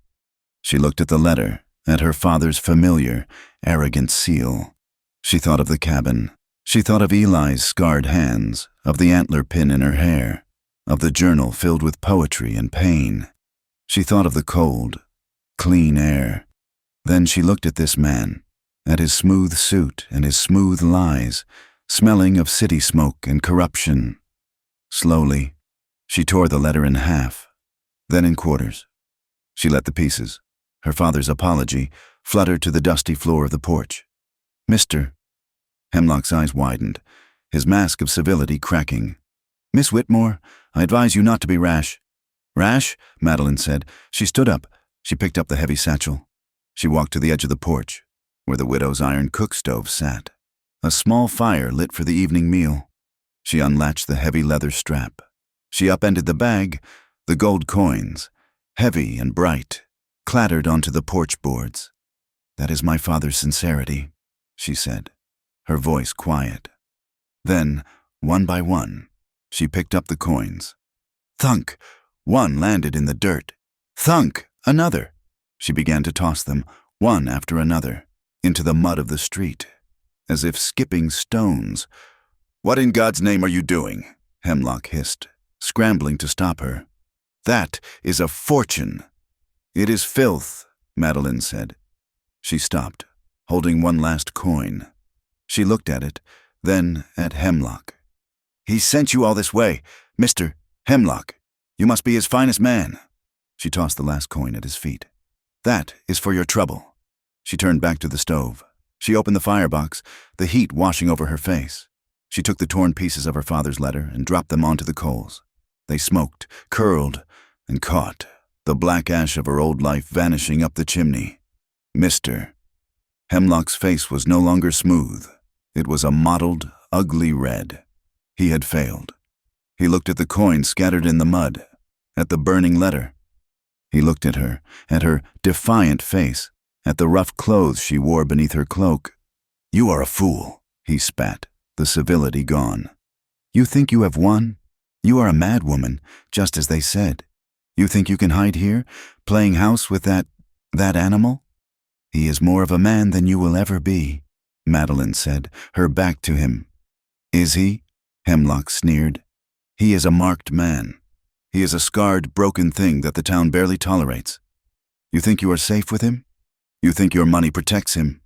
She looked at the letter, at her father's familiar, arrogant seal. She thought of the cabin. She thought of Eli's scarred hands, of the antler pin in her hair, of the journal filled with poetry and pain. She thought of the cold, clean air. Then she looked at this man, at his smooth suit and his smooth lies, smelling of city smoke and corruption. Slowly, she tore the letter in half, then in quarters. She let the pieces, her father's apology, flutter to the dusty floor of the porch. "Mr." Hemlock's eyes widened, his mask of civility cracking. "Miss Whitmore, I advise you not to be rash." "Rash?" Madeline said. She stood up. She picked up the heavy satchel. She walked to the edge of the porch, where the widow's iron cook stove sat. A small fire lit for the evening meal. She unlatched the heavy leather strap. She upended the bag. The gold coins, heavy and bright, clattered onto the porch boards. "That is my father's sincerity," she said, her voice quiet. Then, one by one, she picked up the coins. Thunk! One landed in the dirt. Thunk! Another! She began to toss them, one after another, into the mud of the street, as if skipping stones. "What in God's name are you doing?" Hemlock hissed, scrambling to stop her. "That is a fortune." "It is filth," Madeline said. She stopped, holding one last coin. She looked at it, then at Hemlock. "He sent you all this way, Mr. Hemlock. You must be his finest man." She tossed the last coin at his feet. "That is for your trouble." She turned back to the stove. She opened the firebox, the heat washing over her face. She took the torn pieces of her father's letter and dropped them onto the coals. They smoked, curled, and caught, the black ash of her old life vanishing up the chimney. "Mr." Hemlock's face was no longer smooth. It was a mottled, ugly red. He had failed. He looked at the coins scattered in the mud, at the burning letter. He looked at her defiant face, at the rough clothes she wore beneath her cloak. "You are a fool," he spat, the civility gone. "You think you have won? You are a mad woman, just as they said. You think you can hide here, playing house with that animal? He is more of a man than you will ever be," Madeline said, her back to him. "Is he?" Hemlock sneered. "He is a marked man. He is a scarred, broken thing that the town barely tolerates. You think you are safe with him? You think your money protects him?"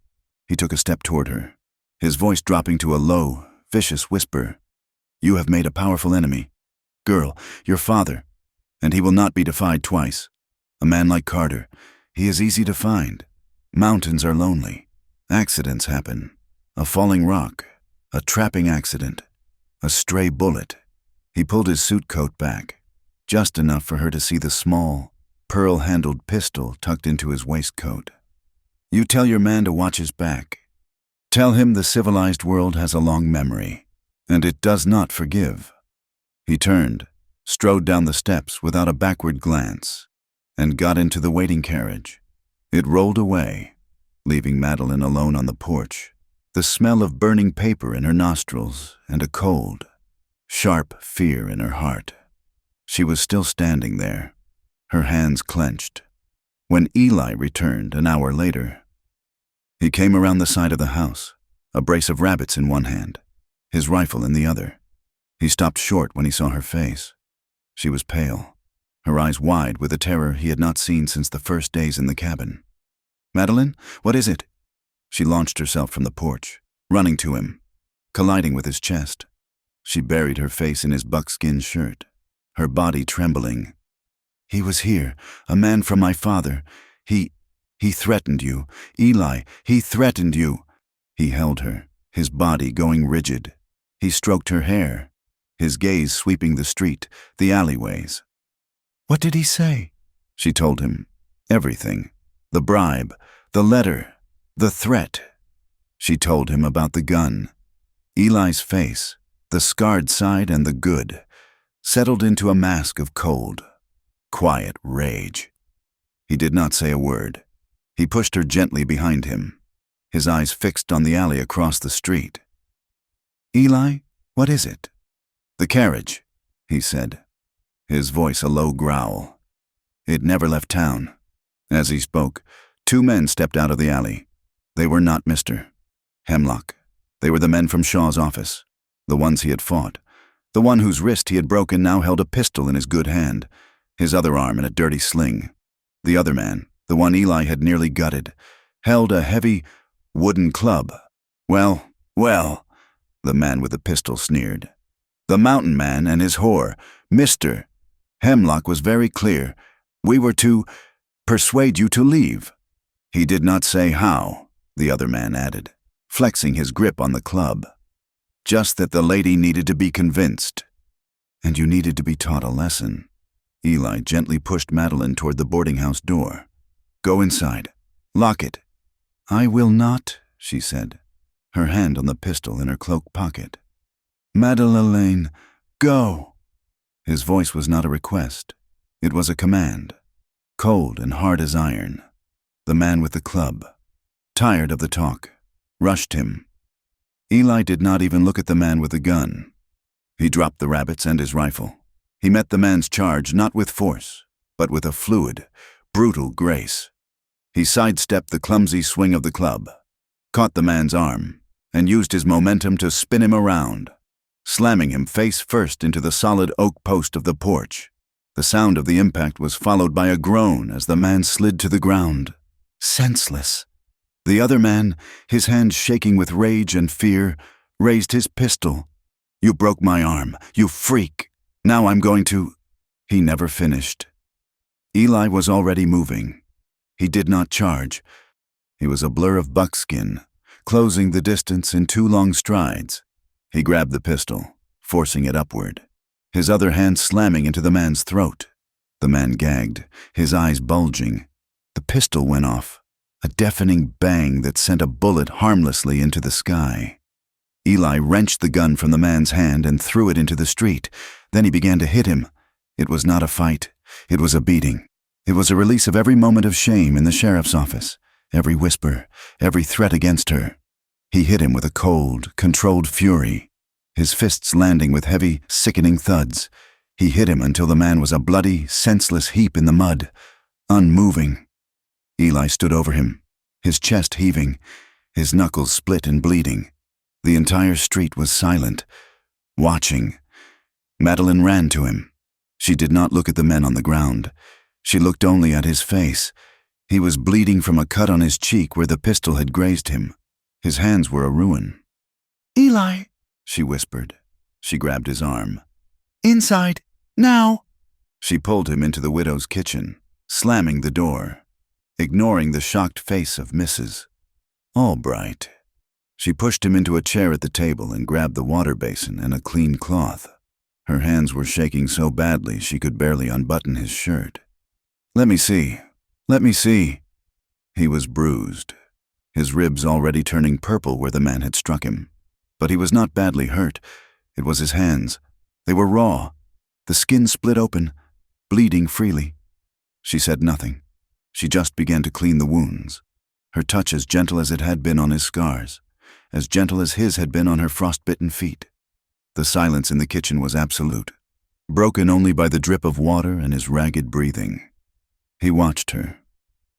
He took a step toward her, his voice dropping to a low, vicious whisper. "You have made a powerful enemy. Girl, your father, and he will not be defied twice. A man like Carter, he is easy to find. Mountains are lonely. Accidents happen. A falling rock, a trapping accident, a stray bullet." He pulled his suit coat back, just enough for her to see the small, pearl-handled pistol tucked into his waistcoat. "You tell your man to watch his back. Tell him the civilized world has a long memory, and it does not forgive." He turned, strode down the steps without a backward glance, and got into the waiting carriage. It rolled away, leaving Madeline alone on the porch, the smell of burning paper in her nostrils and a cold, sharp fear in her heart. She was still standing there, her hands clenched, when Eli returned an hour later. He came around the side of the house, a brace of rabbits in one hand, his rifle in the other. He stopped short when he saw her face. She was pale, her eyes wide with a terror he had not seen since the first days in the cabin. "Madeline, what is it?" She launched herself from the porch, running to him, colliding with his chest. She buried her face in his buckskin shirt, her body trembling. "He was here, a man from my father. He threatened you. Eli, he threatened you." He held her, his body going rigid. He stroked her hair, his gaze sweeping the street, the alleyways. "What did he say?" She told him. Everything. The bribe, the letter, the threat. She told him about the gun. Eli's face, the scarred side and the good, settled into a mask of cold, quiet rage. He did not say a word. He pushed her gently behind him, his eyes fixed on the alley across the street. "Eli, what is it?" "The carriage," he said, his voice a low growl. "It never left town." As he spoke, two men stepped out of the alley. They were not Mr. Hemlock. They were the men from Shaw's office, the ones he had fought. The one whose wrist he had broken now held a pistol in his good hand, his other arm in a dirty sling. The other man, the one Eli had nearly gutted, held a heavy wooden club. Well, the man with the pistol sneered. The mountain man and his whore, Mr. Hemlock was very clear. We were to persuade you to leave. He did not say how, the other man added, flexing his grip on the club. Just that the lady needed to be convinced. And you needed to be taught a lesson. Eli gently pushed Madeline toward the boarding house door. Go inside. Lock it. I will not, she said, her hand on the pistol in her cloak pocket. Madeleine, go. His voice was not a request. It was a command, cold and hard as iron. The man with the club, tired of the talk, rushed him. Eli did not even look at the man with the gun. He dropped the rabbits and his rifle. He met the man's charge not with force, but with a fluid, brutal grace. He sidestepped the clumsy swing of the club, caught the man's arm, and used his momentum to spin him around, slamming him face first into the solid oak post of the porch. The sound of the impact was followed by a groan as the man slid to the ground, senseless. The other man, his hands shaking with rage and fear, raised his pistol. You broke my arm, you freak. Now I'm going to... He never finished. Eli was already moving. He did not charge. He was a blur of buckskin, closing the distance in 2 long strides. He grabbed the pistol, forcing it upward, his other hand slamming into the man's throat. The man gagged, his eyes bulging. The pistol went off, a deafening bang that sent a bullet harmlessly into the sky. Eli wrenched the gun from the man's hand and threw it into the street. Then he began to hit him. It was not a fight. It was a beating. It was a release of every moment of shame in the sheriff's office, every whisper, every threat against her. He hit him with a cold, controlled fury, his fists landing with heavy, sickening thuds. He hit him until the man was a bloody, senseless heap in the mud, unmoving. Eli stood over him, his chest heaving, his knuckles split and bleeding. The entire street was silent, watching. Madeline ran to him. She did not look at the men on the ground. She looked only at his face. He was bleeding from a cut on his cheek where the pistol had grazed him. His hands were a ruin. Eli, she whispered. She grabbed his arm. Inside, now. She pulled him into the widow's kitchen, slamming the door, ignoring the shocked face of Mrs. Albright. She pushed him into a chair at the table and grabbed the water basin and a clean cloth. Her hands were shaking so badly she could barely unbutton his shirt. Let me see. Let me see. He was bruised, his ribs already turning purple where the man had struck him. But he was not badly hurt. It was his hands. They were raw, the skin split open, bleeding freely. She said nothing. She just began to clean the wounds, her touch as gentle as it had been on his scars, as gentle as his had been on her frostbitten feet. The silence in the kitchen was absolute, broken only by the drip of water and his ragged breathing. He watched her.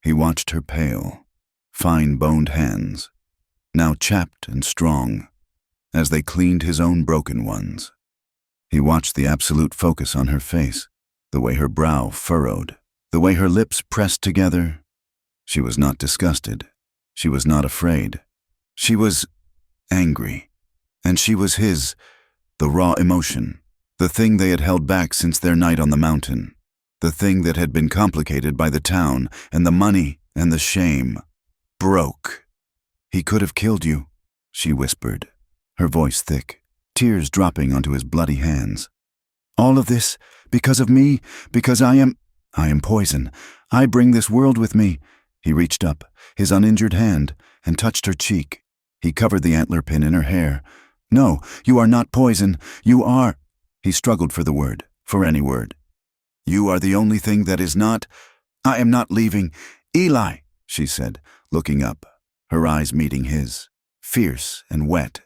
He watched her pale, fine-boned hands, now chapped and strong, as they cleaned his own broken ones. He watched the absolute focus on her face, the way her brow furrowed, the way her lips pressed together. She was not disgusted. She was not afraid. She was angry. And she was his, the raw emotion, the thing they had held back since their night on the mountain, the thing that had been complicated by the town and the money and the shame. Broke. He could have killed you, she whispered, her voice thick, tears dropping onto his bloody hands. All of this, because of me, because I am poison. I bring this world with me. He reached up, his uninjured hand, and touched her cheek. He covered the antler pin in her hair. No, you are not poison. You are... He struggled for the word, for any word. You are the only thing that is not... I am not leaving. Eli, she said, looking up, her eyes meeting his, fierce and wet.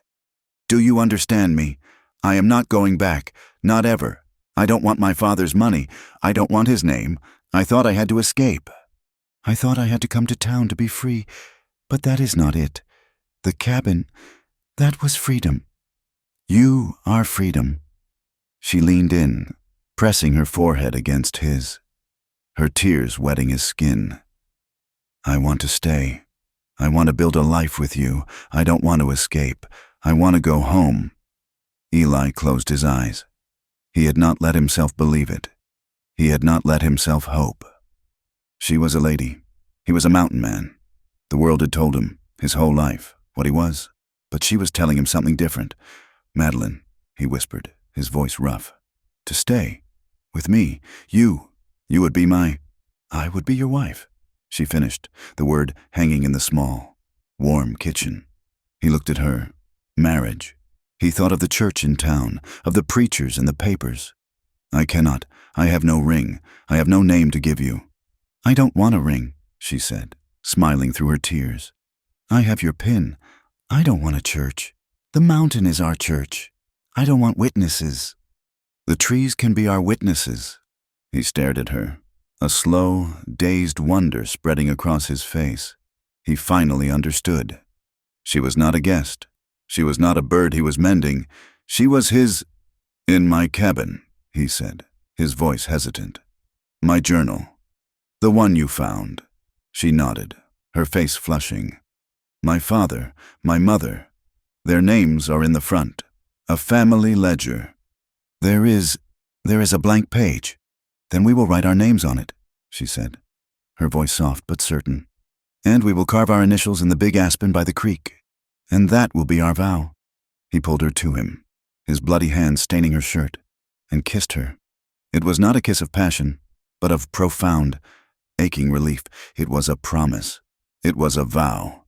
Do you understand me? I am not going back, not ever. I don't want my father's money. I don't want his name. I thought I had to escape. I thought I had to come to town to be free, but that is not it. The cabin, that was freedom. You are freedom. She leaned in, pressing her forehead against his, her tears wetting his skin. I want to stay. I want to build a life with you. I don't want to escape. I want to go home. Eli closed his eyes. He had not let himself believe it. He had not let himself hope. She was a lady. He was a mountain man. The world had told him, his whole life, what he was. But she was telling him something different. "Madeline," he whispered, his voice rough. "To stay. With me. You would be I would be your wife," she finished, the word hanging in the small, warm kitchen. He looked at her. Marriage. He thought of the church in town, of the preachers and the papers. "I cannot. I have no ring. I have no name to give you." "I don't want a ring," she said, smiling through her tears. "I have your pin. I don't want a church. The mountain is our church. I don't want witnesses." "The trees can be our witnesses." He stared at her, a slow, dazed wonder spreading across his face. He finally understood. She was not a guest. She was not a bird he was mending. She was his— "In my cabin," he said, his voice hesitant. "My journal. The one you found." She nodded, her face flushing. "My father, my mother. Their names are in the front. A family ledger." There is a blank page. Then we will write our names on it," she said, her voice soft but certain. "And we will carve our initials in the big aspen by the creek. And that will be our vow." He pulled her to him, his bloody hands staining her shirt, and kissed her. It was not a kiss of passion, but of profound, aching relief. It was a promise. It was a vow.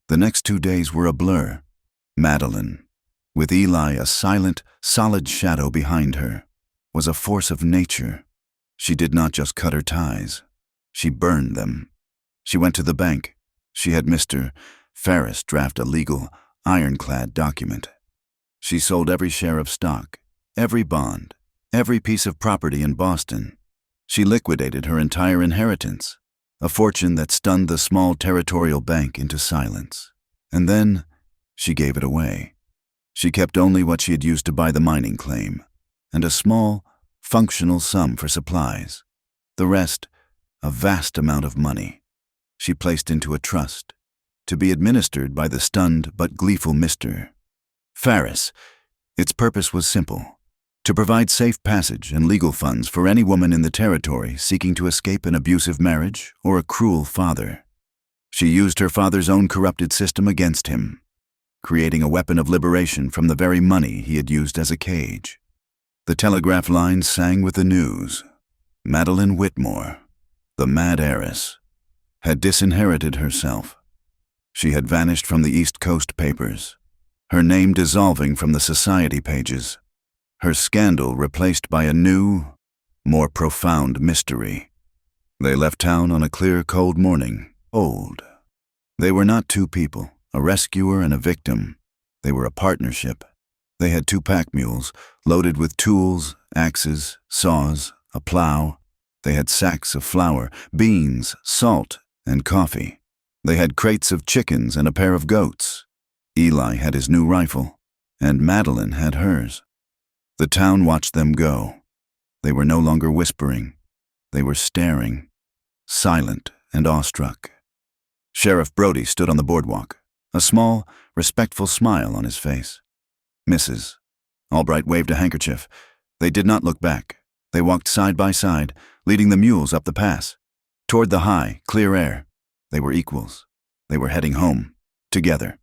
The next 2 days were a blur. Madeline, with Eli a silent, solid shadow behind her, was a force of nature. She did not just cut her ties. She burned them. She went to the bank. She had Mr. Ferris draft a legal, ironclad document. She sold every share of stock, every bond, every piece of property in Boston. She liquidated her entire inheritance, a fortune that stunned the small territorial bank into silence. And then she gave it away. She kept only what she had used to buy the mining claim, and a small, functional sum for supplies. The rest, a vast amount of money, she placed into a trust, to be administered by the stunned but gleeful Mr. Ferris. Its purpose was simple: to provide safe passage and legal funds for any woman in the territory seeking to escape an abusive marriage or a cruel father. She used her father's own corrupted system against him, creating a weapon of liberation from the very money he had used as a cage. The telegraph line sang with the news. Madeline Whitmore, the mad heiress, had disinherited herself. She had vanished from the East Coast papers, her name dissolving from the society pages, her scandal replaced by a new, more profound mystery. They left town on a clear, cold morning, old. They were not two people, a rescuer and a victim. They were a partnership. They had 2 pack mules, loaded with tools, axes, saws, a plow. They had sacks of flour, beans, salt, and coffee. They had crates of chickens and a pair of goats. Eli had his new rifle, and Madeline had hers. The town watched them go. They were no longer whispering. They were staring, silent and awestruck. Sheriff Brody stood on the boardwalk, a small, respectful smile on his face. "Mrs." Albright waved a handkerchief. They did not look back. They walked side by side, leading the mules up the pass, toward the high, clear air. They were equals. They were heading home, together.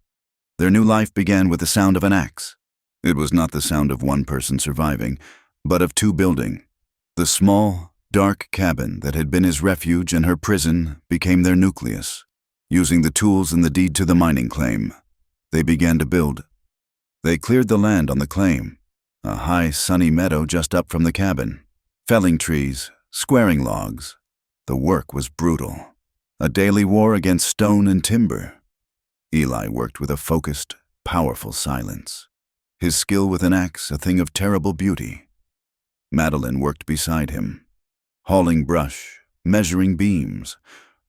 Their new life began with the sound of an axe. It was not the sound of one person surviving, but of 2 building. The small, dark cabin that had been his refuge and her prison became their nucleus. Using the tools in the deed to the mining claim, they began to build. They cleared the land on the claim, a high, sunny meadow just up from the cabin, felling trees, squaring logs. The work was brutal. A daily war against stone and timber. Eli worked with a focused, powerful silence, his skill with an axe a thing of terrible beauty. Madeline worked beside him, hauling brush, measuring beams,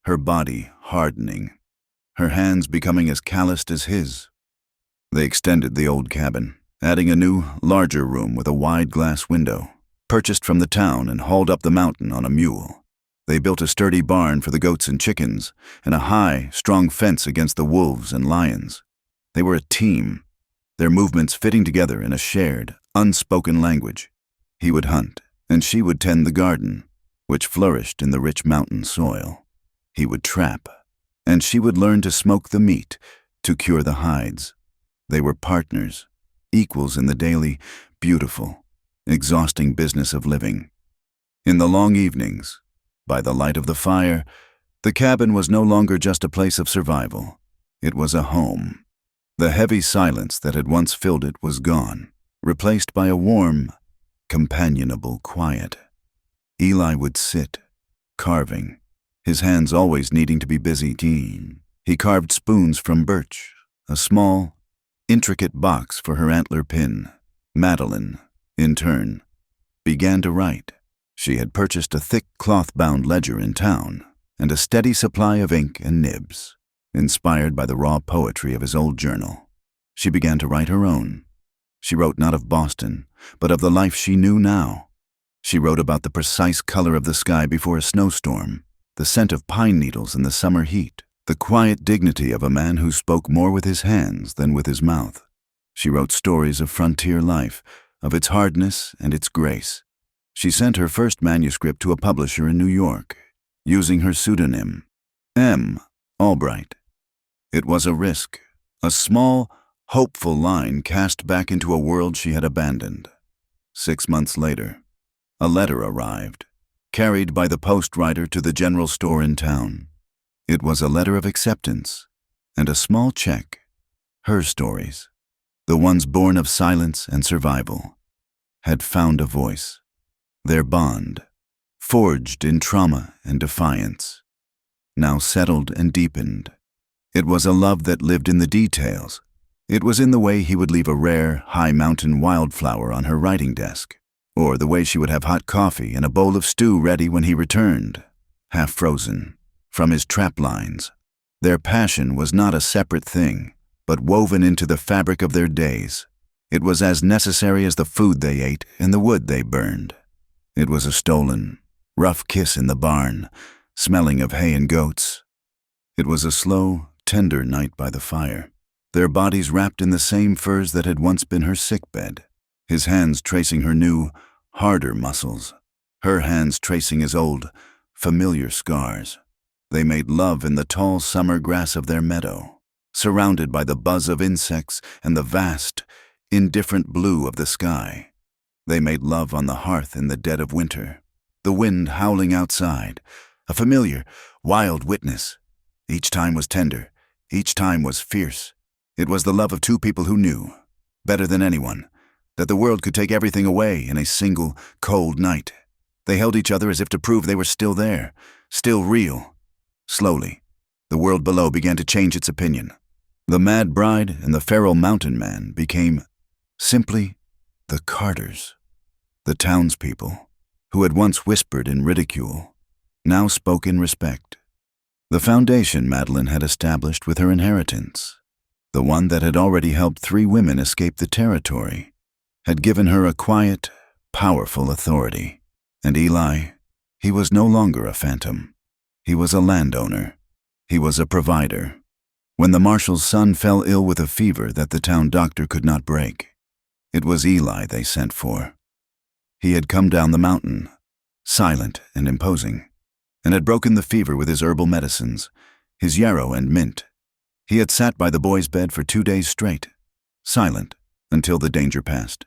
her body hardening, her hands becoming as calloused as his. They extended the old cabin, adding a new, larger room with a wide glass window, purchased from the town and hauled up the mountain on a mule. They built a sturdy barn for the goats and chickens, and a high, strong fence against the wolves and lions. They were a team, their movements fitting together in a shared, unspoken language. He would hunt, and she would tend the garden, which flourished in the rich mountain soil. He would trap, and she would learn to smoke the meat, to cure the hides. They were partners, equals in the daily, beautiful, exhausting business of living. In the long evenings, by the light of the fire, the cabin was no longer just a place of survival. It was a home. The heavy silence that had once filled it was gone, replaced by a warm, companionable quiet. Eli would sit, carving, his hands always needing to be busy. He carved spoons from birch, a small, intricate box for her antler pin. Madeline, in turn, began to write. She had purchased a thick cloth-bound ledger in town and a steady supply of ink and nibs. Inspired by the raw poetry of his old journal, she began to write her own. She wrote not of Boston, but of the life she knew now. She wrote about the precise color of the sky before a snowstorm, the scent of pine needles in the summer heat, the quiet dignity of a man who spoke more with his hands than with his mouth. She wrote stories of frontier life, of its hardness and its grace. She sent her first manuscript to a publisher in New York, using her pseudonym, M. Albright. It was a risk, a small, hopeful line cast back into a world she had abandoned. 6 months later, a letter arrived, carried by the post rider to the general store in town. It was a letter of acceptance and a small check. Her stories, the ones born of silence and survival, had found a voice. Their bond, forged in trauma and defiance, now settled and deepened. It was a love that lived in the details. It was in the way he would leave a rare, high-mountain wildflower on her writing desk, or the way she would have hot coffee and a bowl of stew ready when he returned, half-frozen, from his trap lines. Their passion was not a separate thing, but woven into the fabric of their days. It was as necessary as the food they ate and the wood they burned. It was a stolen, rough kiss in the barn, smelling of hay and goats. It was a slow, tender night by the fire, their bodies wrapped in the same furs that had once been her sickbed, his hands tracing her new, harder muscles, her hands tracing his old, familiar scars. They made love in the tall summer grass of their meadow, surrounded by the buzz of insects and the vast, indifferent blue of the sky. They made love on the hearth in the dead of winter, the wind howling outside, a familiar, wild witness. Each time was tender, each time was fierce. It was the love of two people who knew, better than anyone, that the world could take everything away in a single, cold night. They held each other as if to prove they were still there, still real. Slowly, the world below began to change its opinion. The mad bride and the feral mountain man became simply the Carters. The townspeople, who had once whispered in ridicule, now spoke in respect. The foundation Madeline had established with her inheritance, the one that had already helped 3 women escape the territory, had given her a quiet, powerful authority. And Eli, he was no longer a phantom. He was a landowner. He was a provider. When the marshal's son fell ill with a fever that the town doctor could not break, it was Eli they sent for. He had come down the mountain, silent and imposing, and had broken the fever with his herbal medicines, his yarrow and mint. He had sat by the boy's bed for 2 days straight, silent, until the danger passed.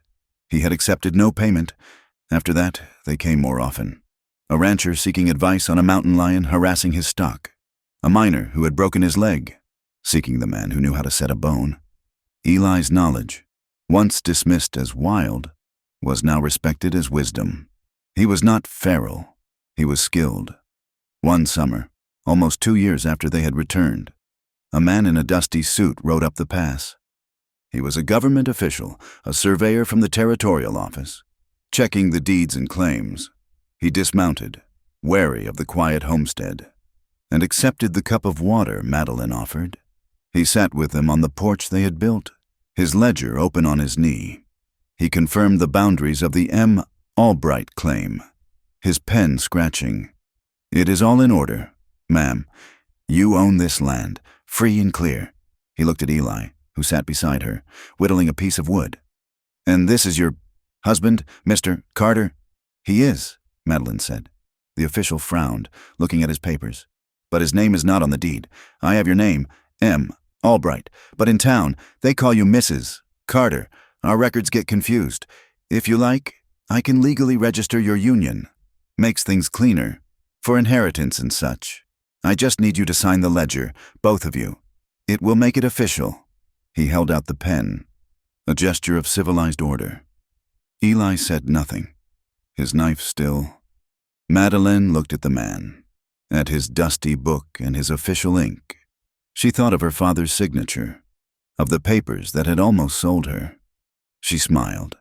He had accepted no payment. After that, they came more often. A rancher seeking advice on a mountain lion harassing his stock. A miner who had broken his leg, seeking the man who knew how to set a bone. Eli's knowledge, once dismissed as wild, was now respected as wisdom. He was not feral. He was skilled. One summer, almost 2 years after they had returned, a man in a dusty suit rode up the pass. He was a government official, a surveyor from the territorial office. Checking the deeds and claims, he dismounted, wary of the quiet homestead, and accepted the cup of water Madeline offered. He sat with them on the porch they had built, his ledger open on his knee. He confirmed the boundaries of the M. Albright claim, his pen scratching. "It is all in order, ma'am. You own this land, free and clear." He looked at Eli, who sat beside her, whittling a piece of wood. "And this is your Husband, Mr. Carter? He is, Madeline said. The official frowned, looking at his papers. But his name is not on the deed. I have your name, M. Albright, but in town, they call you Mrs. Carter. Our records get confused. If you like, I can legally register your union. Makes things cleaner. For inheritance and such. I just need you to sign the ledger, both of you. It will make it official. He held out the pen, a gesture of civilized order. Eli said nothing, his knife still. Madeline looked at the man, at his dusty book and his official ink. She thought of her father's signature, of the papers that had almost sold her. She smiled,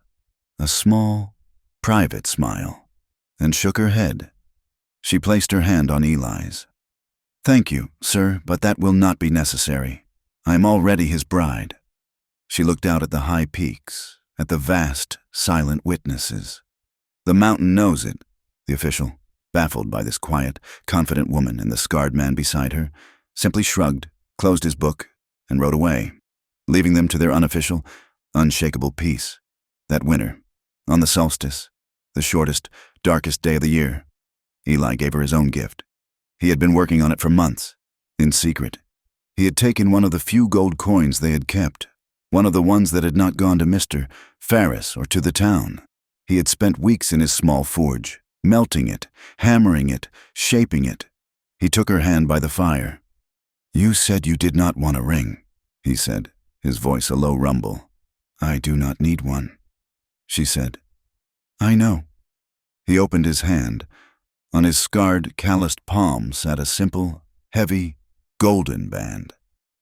a small, private smile, and shook her head. She placed her hand on Eli's. Thank you, sir, but that will not be necessary. I am already his bride. She looked out at the high peaks, at the vast, silent witnesses. The mountain knows it, the official, baffled by this quiet, confident woman and the scarred man beside her, simply shrugged, closed his book, and rode away, leaving them to their unofficial, unshakable peace. That winter, on the solstice, the shortest, darkest day of the year, Eli gave her his own gift. He had been working on it for months, in secret. He had taken one of the few gold coins they had kept, one of the ones that had not gone to Mr. Ferris or to the town. He had spent weeks in his small forge, melting it, hammering it, shaping it. He took her hand by the fire. You said you did not want a ring, he said, his voice a low rumble. I do not need one, she said. I know. He opened his hand. On his scarred, calloused palm sat a simple, heavy, golden band.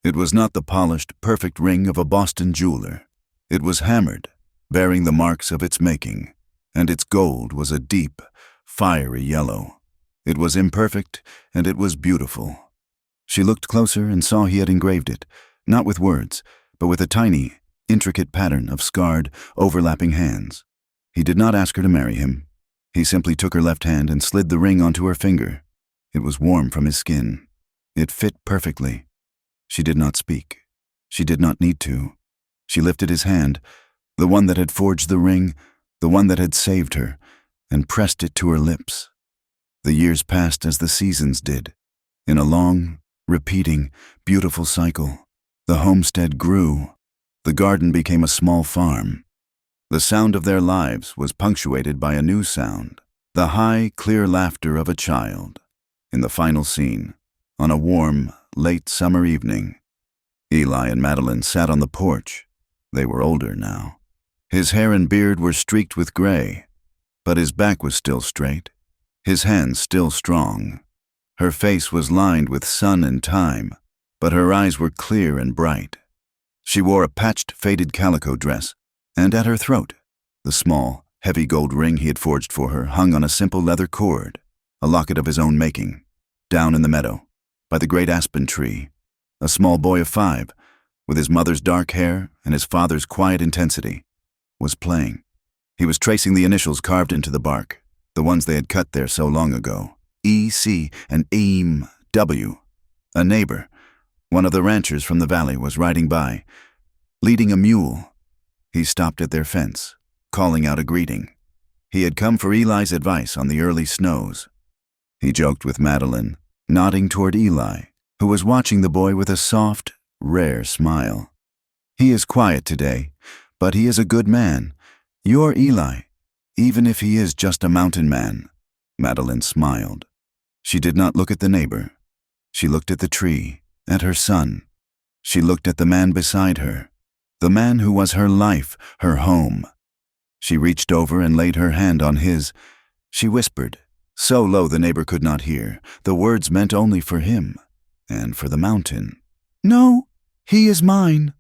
It was not the polished, perfect ring of a Boston jeweler. It was hammered, bearing the marks of its making, and its gold was a deep, fiery yellow. It was imperfect, and it was beautiful. She looked closer and saw he had engraved it, not with words, but with a tiny, intricate pattern of scarred, overlapping hands. He did not ask her to marry him. He simply took her left hand and slid the ring onto her finger. It was warm from his skin. It fit perfectly. She did not speak. She did not need to. She lifted his hand, the one that had forged the ring, the one that had saved her, and pressed it to her lips. The years passed as the seasons did, in a long, repeating, beautiful cycle. The homestead grew. The garden became a small farm. The sound of their lives was punctuated by a new sound, the high, clear laughter of a child. In the final scene, on a warm, late summer evening, Eli and Madeline sat on the porch. They were older now. His hair and beard were streaked with gray, but his back was still straight, his hands still strong. Her face was lined with sun and time, but her eyes were clear and bright. She wore a patched, faded calico dress, and at her throat, the small, heavy gold ring he had forged for her hung on a simple leather cord, a locket of his own making. Down in the meadow, by the great aspen tree, a small boy of 5, with his mother's dark hair and his father's quiet intensity, was playing. He was tracing the initials carved into the bark, the ones they had cut there so long ago, E.C. and E.M.W. A neighbor, one of the ranchers from the valley, was riding by, leading a mule. He stopped at their fence, calling out a greeting. He had come for Eli's advice on the early snows. He joked with Madeline, nodding toward Eli, who was watching the boy with a soft, rare smile. He is quiet today, but he is a good man. You're Eli, even if he is just a mountain man. Madeline smiled. She did not look at the neighbor. She looked at the tree, at her son. She looked at the man beside her, the man who was her life, her home. She reached over and laid her hand on his. She whispered, so low the neighbor could not hear. The words meant only for him and for the mountain. No, he is mine.